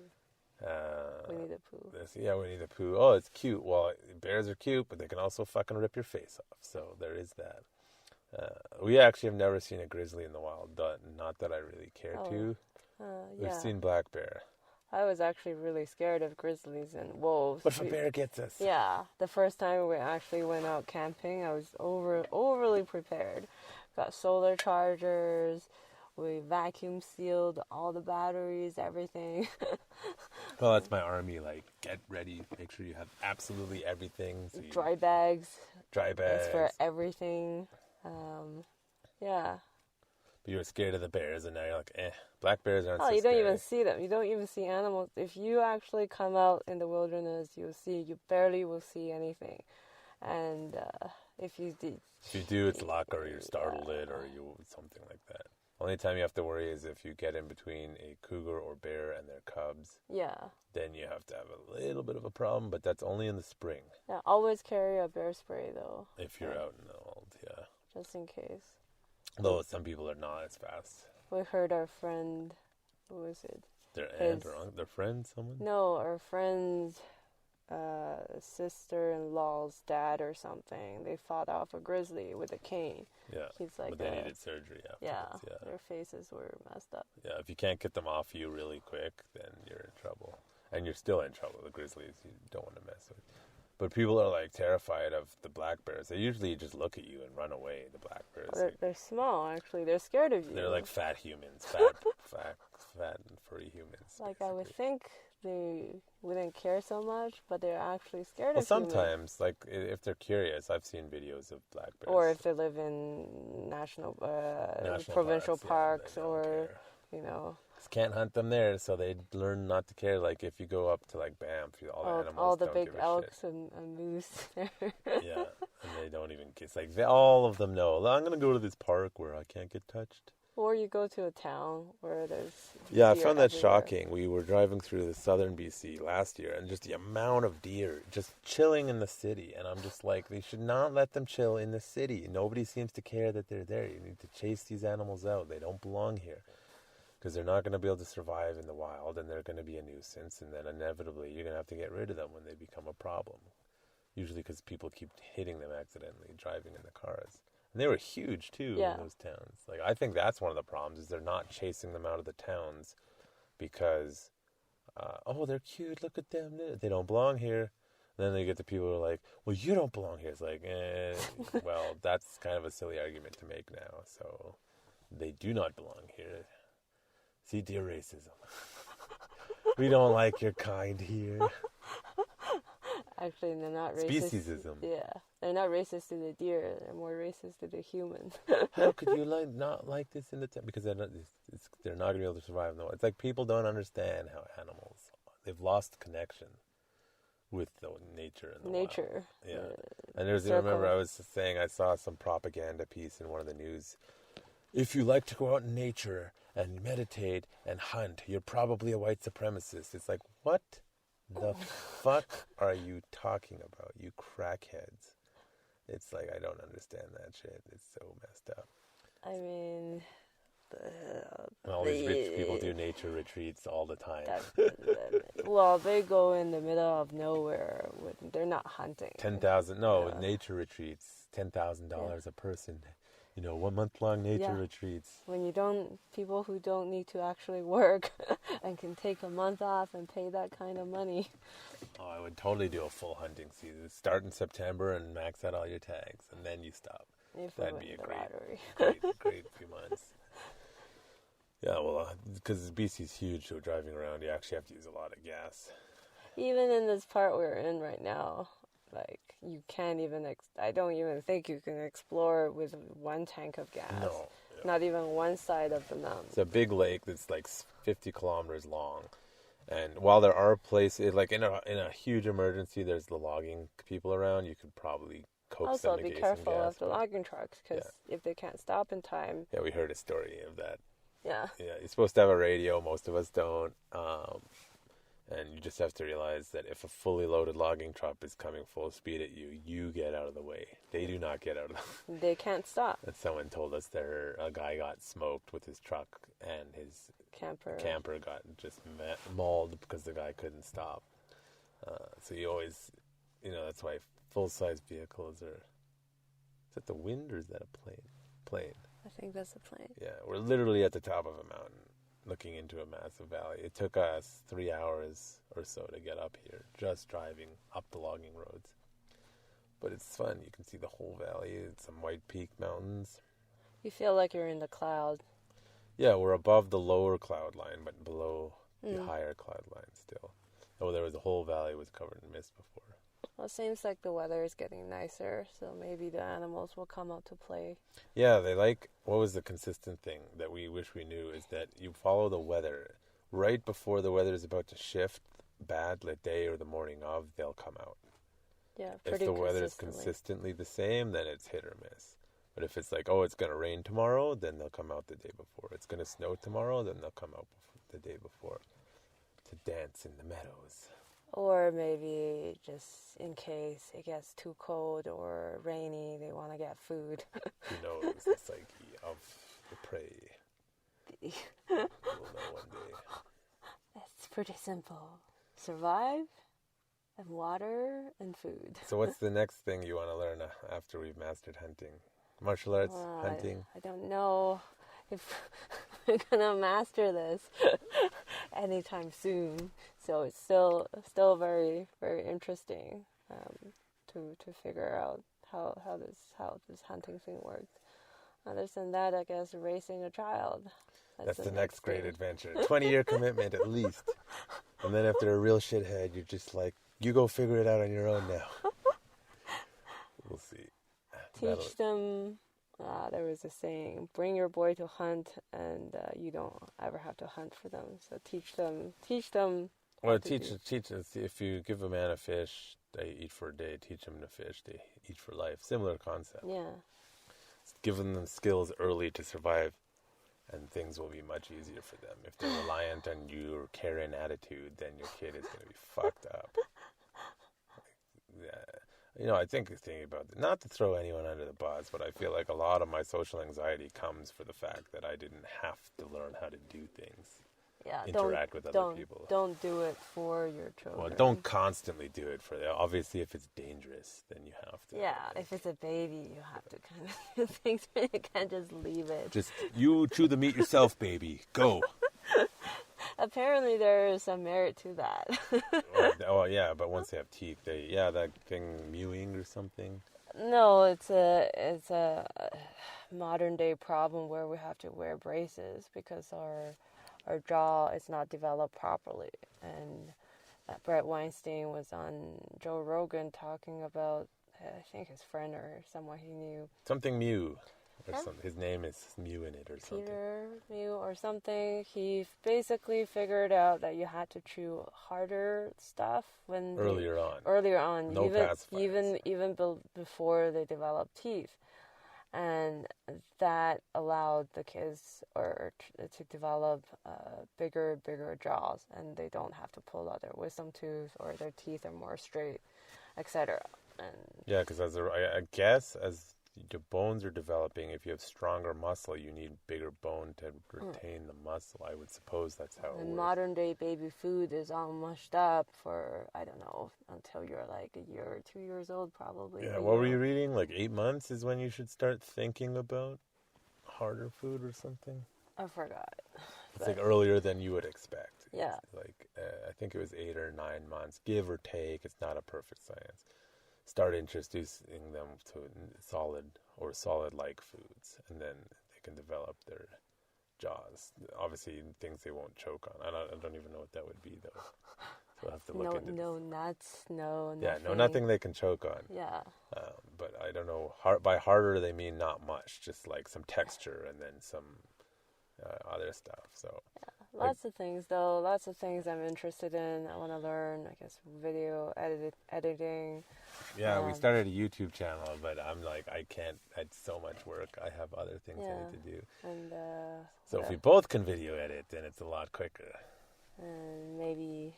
Winnie the Pooh. Winnie the Pooh. Oh, it's cute. Well, bears are cute, but they can also fucking rip your face off. So there is that. We actually have never seen a grizzly in the wild. Not that I really care to. We've seen black bear. I was actually really scared of grizzlies and wolves. What if a bear gets us? Yeah. The first time we actually went out camping, I was overly prepared. Got solar chargers. We vacuum sealed all the batteries, everything. Well, that's my army. Like, get ready. Make sure you have absolutely everything. So Dry bags. Dry bags. For everything. Yeah. But you were scared of the bears, and now you're like, black bears aren't so you don't scary. even see them. You don't even see animals. If you actually come out in the wilderness, you barely will see anything. And if you do, it's luck, or you're startled or something like that. Only time you have to worry is if you get in between a cougar or bear and their cubs. Yeah. Then you have to have a little bit of a problem, but that's only in the spring. Yeah, always carry a bear spray, though. If you're out in the wild, yeah. Just in case. Though some people are not as fast. We heard our friend, who was it? Their aunt or uncle, their friend, someone? No, our friend's sister-in-law's dad or something. They fought off a grizzly with a cane. Yeah, he's like, but they needed surgery afterwards. Yeah, their faces were messed up. Yeah, if you can't get them off you really quick, then you're in trouble. and you're still in trouble. The grizzlies you don't want to mess with. But people are like terrified of the black bears. They usually just look at you and run away. The black bears. They're small, actually. They're scared of you. They're like fat humans, fat and furry humans. Like basically. I would think they wouldn't care so much, but they're actually scared Well, of humans. sometimes, like if they're curious, I've seen videos of black bears. Or if they live in provincial parks, or you know. Can't hunt them there, so they learn not to care. Like if you go up to like Banff, all the animals all the don't big give a elks shit. and moose there. Yeah, and they don't even kiss. Like all of them know. I'm gonna go to this park where I can't get touched. Or you go to a town where there's Yeah, I deer found that everywhere. shocking. We were driving through the southern BC last year, and just the amount of deer just chilling in the city. And I'm just like, they should not let them chill in the city. Nobody seems to care that they're there. You need to chase these animals out. They don't belong here. Because they're not going to be able to survive in the wild, and they're going to be a nuisance, and then inevitably you're going to have to get rid of them when they become a problem. Usually because people keep hitting them accidentally driving in the cars. And they were huge, too, in those towns. Like, I think that's one of the problems, is they're not chasing them out of the towns because, they're cute, look at them, they don't belong here. And then they get the people who are like, well, you don't belong here. It's like, well, that's kind of a silly argument to make now. So they do not belong here. See, deer racism. We don't like your kind here. Actually, they're not racist. Speciesism. Yeah, they're not racist to the deer. They're more racist to the human. How could you not like this in the town? Because they're not going to be able to survive. No, it's like people don't understand how animals. They've lost connection with the nature and the nature. Wild. Yeah, and I remember I was saying I saw some propaganda piece in one of the news. If you like to go out in nature and meditate and hunt, you're probably a white supremacist. It's like, what the fuck are you talking about, you crackheads? It's like, I don't understand that shit. It's so messed up. I mean, all these rich people do nature retreats all the time. Well, they go in the middle of nowhere. They're not hunting. Nature retreats, $10,000 a person. 1 month long nature retreats. When people who don't need to actually work and can take a month off and pay that kind of money. Oh, I would totally do a full hunting season. Start in September and max out all your tags, and then you stop. That'd be a great few months. Yeah, well, because BC's huge, so driving around, you actually have to use a lot of gas. Even in this part we're in right now, like, you can't even, I don't even think you can explore with one tank of gas. No. Yeah. Not even one side of the mountain. It's a big lake that's like 50 kilometers long. And while there are places, like in a huge emergency, there's the logging people around, you could probably coax them to get some gas. Also, be careful of the logging trucks, because if they can't stop in time. Yeah, we heard a story of that. Yeah. Yeah, you're supposed to have a radio. Most of us don't. And you just have to realize that if a fully loaded logging truck is coming full speed at you, you get out of the way. They do not get out of the way. They can't stop. And someone told us a guy got smoked with his truck, and his camper got just mauled because the guy couldn't stop. So you always, that's why full-size vehicles are... Is that the wind, or is that a plane? Plane. I think that's a plane. Yeah, we're literally at the top of a mountain, looking into a massive valley. It took us 3 hours or so to get up here, just driving up the logging roads. But it's fun. You can see the whole valley. It's some White Peak Mountains. You feel like you're in the cloud. Yeah, we're above the lower cloud line, but below the higher cloud line still. Oh, the whole valley was covered in mist before. Well, it seems like the weather is getting nicer, so maybe the animals will come out to play. Yeah, what was the consistent thing that we wish we knew is that you follow the weather. Right before the weather is about to shift bad, the day or the morning of, they'll come out. Yeah, pretty If the weather is consistently the same, then it's hit or miss. But if it's like, it's going to rain tomorrow, then they'll come out the day before. It's going to snow tomorrow, then they'll come out the day before to dance in the meadows. Or maybe just in case it gets too cold or rainy, they want to get food. Who knows the psyche of the prey? We'll know one day. It's pretty simple. Survive, and water, and food. So what's the next thing you want to learn after we've mastered hunting? Martial arts, hunting? I don't know if we're going to master this. anytime soon. So it's still very, very interesting to figure out how this hunting thing works. Other than that, I guess raising a child. That's the next great adventure. 20-year commitment at least. And then if they're a real shithead, you're just like, you go figure it out on your own now. We'll see. Teach them. There was a saying: "Bring your boy to hunt, and you don't ever have to hunt for them." So teach them. Well, teach us. If you give a man a fish, they eat for a day. Teach them to fish, they eat for life. Similar concept. Yeah. Giving them skills early to survive, and things will be much easier for them. If they're reliant on your caring attitude, then your kid is going to be fucked up. I think thinking about it, not to throw anyone under the bus, but I feel like a lot of my social anxiety comes for the fact that I didn't have to learn how to do things. Yeah, interact with other people. Don't do it for your children. Well, don't constantly do it for them. Obviously, if it's dangerous, then you have to. Yeah, if it's a baby, you have to kind of do things. You can't just leave it. Just, you chew the meat yourself, baby. Go. Apparently, there is some merit to that. Yeah, but once they have teeth, that thing mewing or something. No, it's a modern day problem where we have to wear braces because our jaw is not developed properly. And Brett Weinstein was on Joe Rogan talking about, I think his friend or someone he knew. Something Mew. Or something. His name is Mew in it or something. Peter Mew or something. He basically figured out that you had to chew harder stuff earlier on. No pacifiers. Even before they developed teeth. And that allowed the kids to develop bigger jaws, and they don't have to pull out their wisdom tooth, or their teeth are more straight, etc. Yeah, because I guess as your bones are developing, if you have stronger muscle, you need bigger bone to retain the muscle. I would suppose that's how it works. Modern day baby food is all mushed up for, I don't know, until you're like a year or 2 years old, probably. Yeah, what were you reading? Like 8 months is when you should start thinking about harder food or something? I forgot. It's like earlier than you would expect. Yeah. It's like, I think it was 8 or 9 months, give or take. It's not a perfect science. Start introducing them to solid-like foods, and then they can develop their jaws. Obviously, things they won't choke on. I don't even know what that would be, though. So I'll have to look into no nuts, no nothing. Yeah, no nothing they can choke on. Yeah. But I don't know. By harder, they mean not much, just like some texture and then some other stuff. So. Yeah. Lots of things, though. Lots of things I'm interested in. I want to learn, I guess, video editing. Yeah, we started a YouTube channel, but I'm like, I can't. It's so much work. I have other things I need to do. And so if we both can video edit, then it's a lot quicker. And maybe,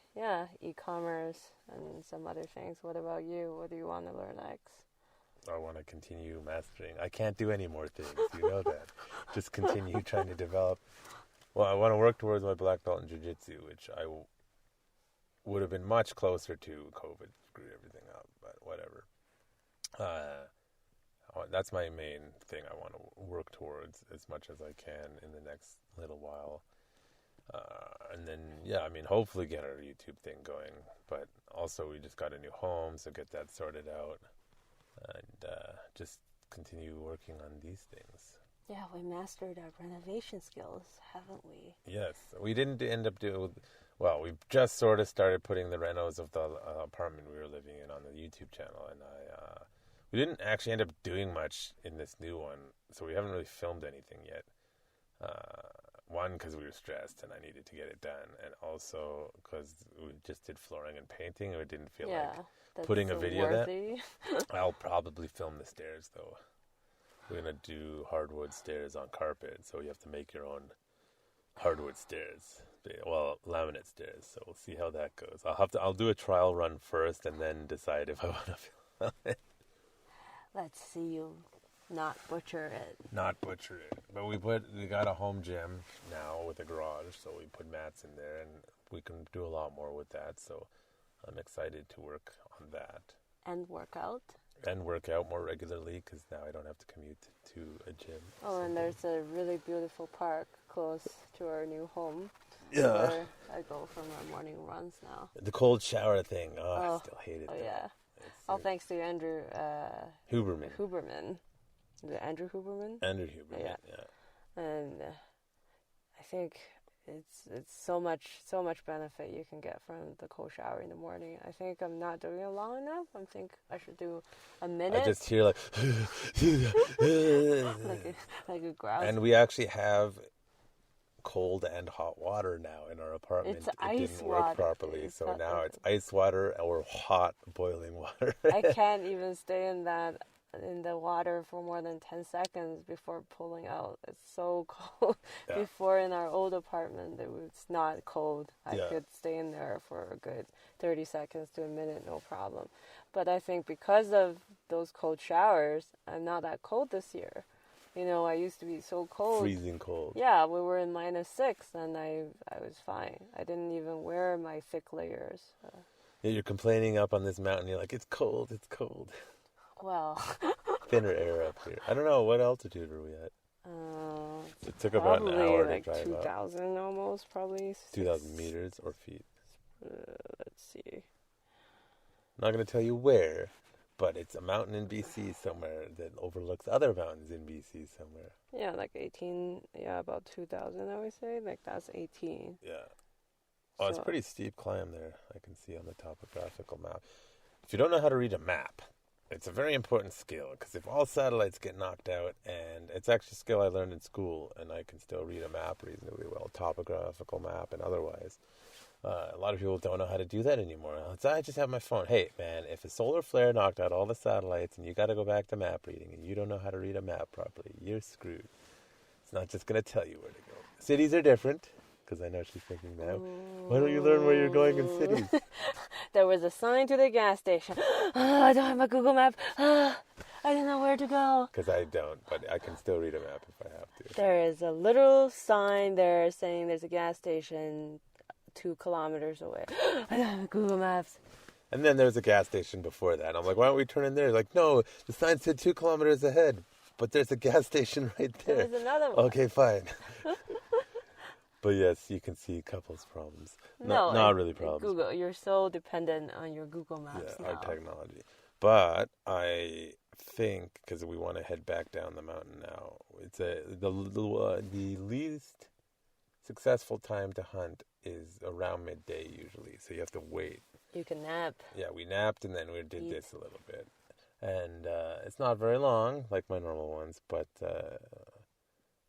e-commerce and some other things. What about you? What do you want to learn next? I want to continue mastering. I can't do any more things. You know that. Just continue trying to develop. Well, I want to work towards my black belt in jiu-jitsu, which I would have been much closer to. COVID screwed everything up, but whatever. That's my main thing I want to work towards as much as I can in the next little while. And then, hopefully get our YouTube thing going. But also we just got a new home, so get that sorted out. And just continue working on these things. Yeah, we mastered our renovation skills, haven't we? Yes. We didn't end up doing... Well, we just sort of started putting the renos of the apartment we were living in on the YouTube channel. And we didn't actually end up doing much in this new one. So we haven't really filmed anything yet. One, because we were stressed and I needed to get it done. And also because we just did flooring and painting. And it didn't feel like putting a video of that. I'll probably film the stairs, though. We're going to do hardwood stairs on carpet, so you have to make your own hardwood stairs. Well, laminate stairs, so we'll see how that goes. I'll do a trial run first and then decide if I want to film it. Let's see you not butcher it. Not butcher it. But we got a home gym now with a garage, so we put mats in there, and we can do a lot more with that, so I'm excited to work on that. And work out. And work out more regularly, because now I don't have to commute to a gym. Oh, and there's a really beautiful park close to our new home. Yeah. where I go for my morning runs now. The cold shower thing. I still hate it. Oh, though. yeah. It's Thanks to Andrew Huberman. Is it Andrew Huberman? Andrew Huberman, yeah. And I think it's so much benefit you can get from the cold shower in the morning. I think I'm not doing it long enough. I think I should do a minute. I just hear like like a grouse. And we actually have cold and hot water now in our apartment. It's it ice didn't work water. properly, so now it's ice water or hot boiling water. I can't even stay in the water for more than 10 seconds before pulling out. It's so cold. Yeah. Before in our old apartment, it was not cold. I Yeah. could stay in there for a good 30 seconds to a minute, no problem. But I think because of those cold showers, I'm not that cold this year. You know, I used to be so cold. Freezing cold. Yeah, we were in -6 and I was fine. I didn't even wear my thick layers. Yeah, you're complaining up on this mountain. You're like, it's cold, it's cold. Well, Thinner air up here. I don't know, what altitude are we at? It took about an probably hour like to drive 2,000 almost, probably. 2,000 meters or feet. Let's see. I'm not going to tell you where, but it's a mountain in BC somewhere that overlooks other mountains in BC somewhere. Yeah, like 18, about 2,000, I would say. Like, that's 18. Yeah. Oh, it's a pretty steep climb there, I can see on the topographical map. If you don't know how to read a map, it's a very important skill, because if all satellites get knocked out, and it's actually a skill I learned in school, and I can still read a map reasonably well, topographical map and otherwise. A lot of people don't know how to do that anymore. I just have my phone. Hey, man, if a solar flare knocked out all the satellites and you got to go back to map reading and you don't know how to read a map properly, you're screwed. It's not just going to tell you where to go. Cities are different, because I know she's thinking now. Why don't you learn where you're going in cities? There was a sign to the gas station. I don't have my Google map. I don't know where to go. Because I don't, but I can still read a map if I have to. There is a little sign there saying there's a gas station 2 kilometers away. I don't have Google Maps. And then there's a gas station before that. I'm like, why don't we turn in there? Like, no, the sign said 2 kilometers ahead, but there's a gas station right there. There's another one. Okay, fine. But yes, you can see couples problems. No, not really problems. Google, you're so dependent on your Google Maps now. Our technology. But I think, because we want to head back down the mountain now, it's the least successful time to hunt is around midday usually, so you have to wait. You can nap. Yeah, we napped and then we did this a little bit. And it's not very long, like my normal ones, but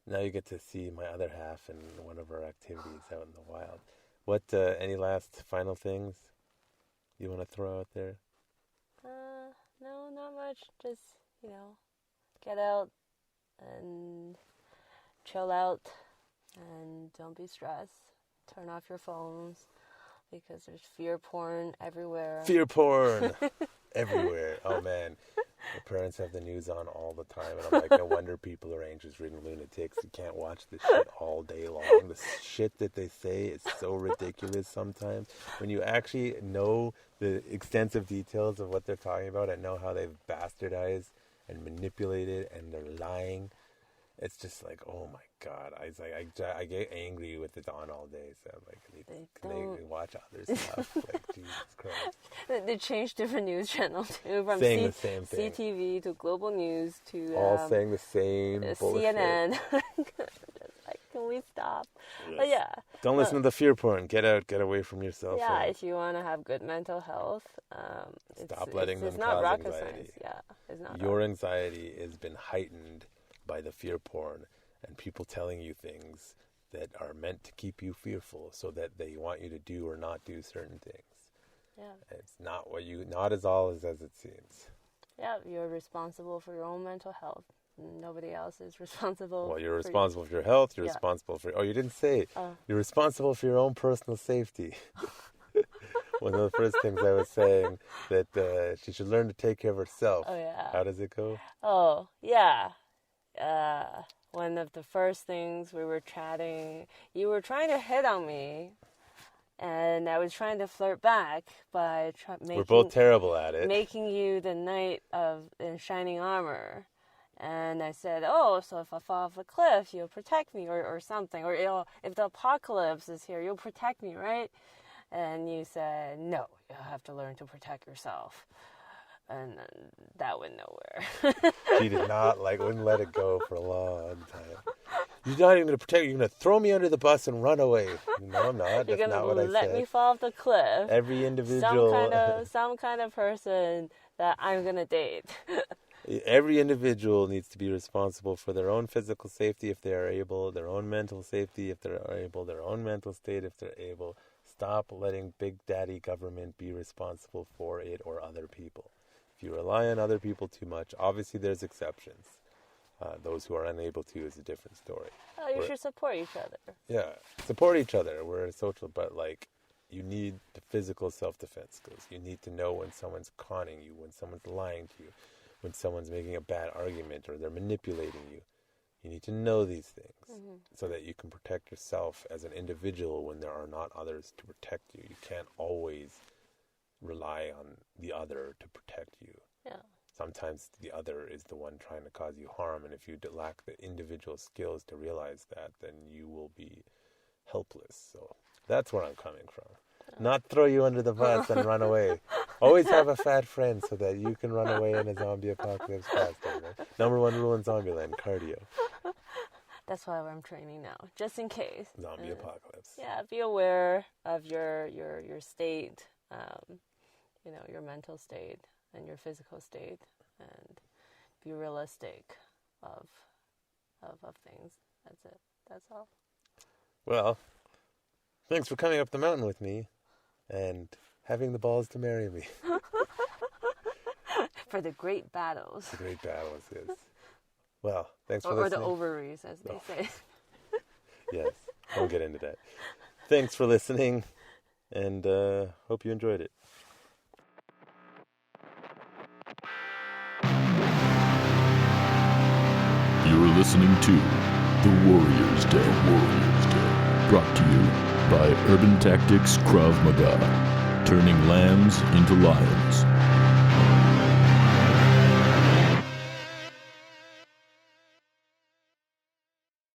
now you get to see my other half in one of our activities out in the wild. What, any last final things you want to throw out there? No, not much. Just, get out and chill out and don't be stressed. Turn off your phones because there's fear porn everywhere. Fear porn! Everywhere. Oh, man. My parents have the news on all the time, and I'm like, no wonder people are anxious-ridden lunatics. You can't watch this shit all day long. The shit that they say is so ridiculous sometimes. When you actually know the extensive details of what they're talking about and know how they've bastardized and manipulated and they're lying, it's just like, oh my God. I get angry with it on all day. So I'm like, can they watch other stuff? Like, Jesus Christ. They changed different news channels too, from saying the same thing. CTV to Global News to all saying the same bullshit. CNN. Just like, can we stop? Yes. But yeah. Don't listen to the fear porn. Get out. Get away from your cell phone. Yeah, if you want to have good mental health, stop letting them it's not cause rocket anxiety. science. Yeah, it's not. Your anxiety has been heightened by the fear porn and people telling you things that are meant to keep you fearful so that they want you to do or not do certain things. Yeah. It's not as all as it seems. Yeah, you're responsible for your own mental health. Nobody else is responsible. Well, you're responsible for your health. You're responsible for... Oh, you didn't say. You're responsible for your own personal safety. One of the first things I was saying, that she should learn to take care of herself. Oh, yeah. How does it go? Oh, yeah. One of the first things we were chatting, you were trying to hit on me, and I was trying to flirt back by we're both terrible at it. Making you the knight in shining armor, And I said, oh, so if I fall off a cliff, you'll protect me or something. Or if the apocalypse is here, you'll protect me, right? And you said, no, you'll have to learn to protect yourself. And that went nowhere. She did not, wouldn't let it go for a long time. You're not even going to protect me. You're going to throw me under the bus and run away. No, I'm not. You're That's not what I said. let me fall off the cliff. Every individual... Some kind of person that I'm going to date. Every individual needs to be responsible for their own physical safety if they are able, their own mental safety if they're able, their own mental state if they're able. Stop letting Big Daddy government be responsible for it or other people. If you rely on other people too much, obviously there's exceptions. Those who are unable to is a different story. Oh, you should support each other. Yeah, support each other. We're social, but you need the physical self-defense skills. You need to know when someone's conning you, when someone's lying to you, when someone's making a bad argument or they're manipulating you. You need to know these things so that you can protect yourself as an individual when there are not others to protect you. You can't always rely on the other to protect you. Yeah. Sometimes the other is the one trying to cause you harm, and if you lack the individual skills to realize that, then you will be helpless. So that's where I'm coming from. Not throw you under the bus and run away. Always have a fat friend so that you can run away in a zombie apocalypse faster. Right? Number 1 rule in Zombieland, cardio. That's why I'm training now, just in case. Zombie apocalypse. Yeah, be aware of your state, your mental state and your physical state, and be realistic of things. That's it. That's all. Well, thanks for coming up the mountain with me and having the balls to marry me. For the great battles. The great battles, yes. Well, thanks for listening. listening. Or the ovaries, as they say. Yes, we'll get into that. Thanks for listening, and hope you enjoyed it. You're listening to The Warrior's Day. Brought to you by Urban Tactics Krav Maga. Turning lambs into lions.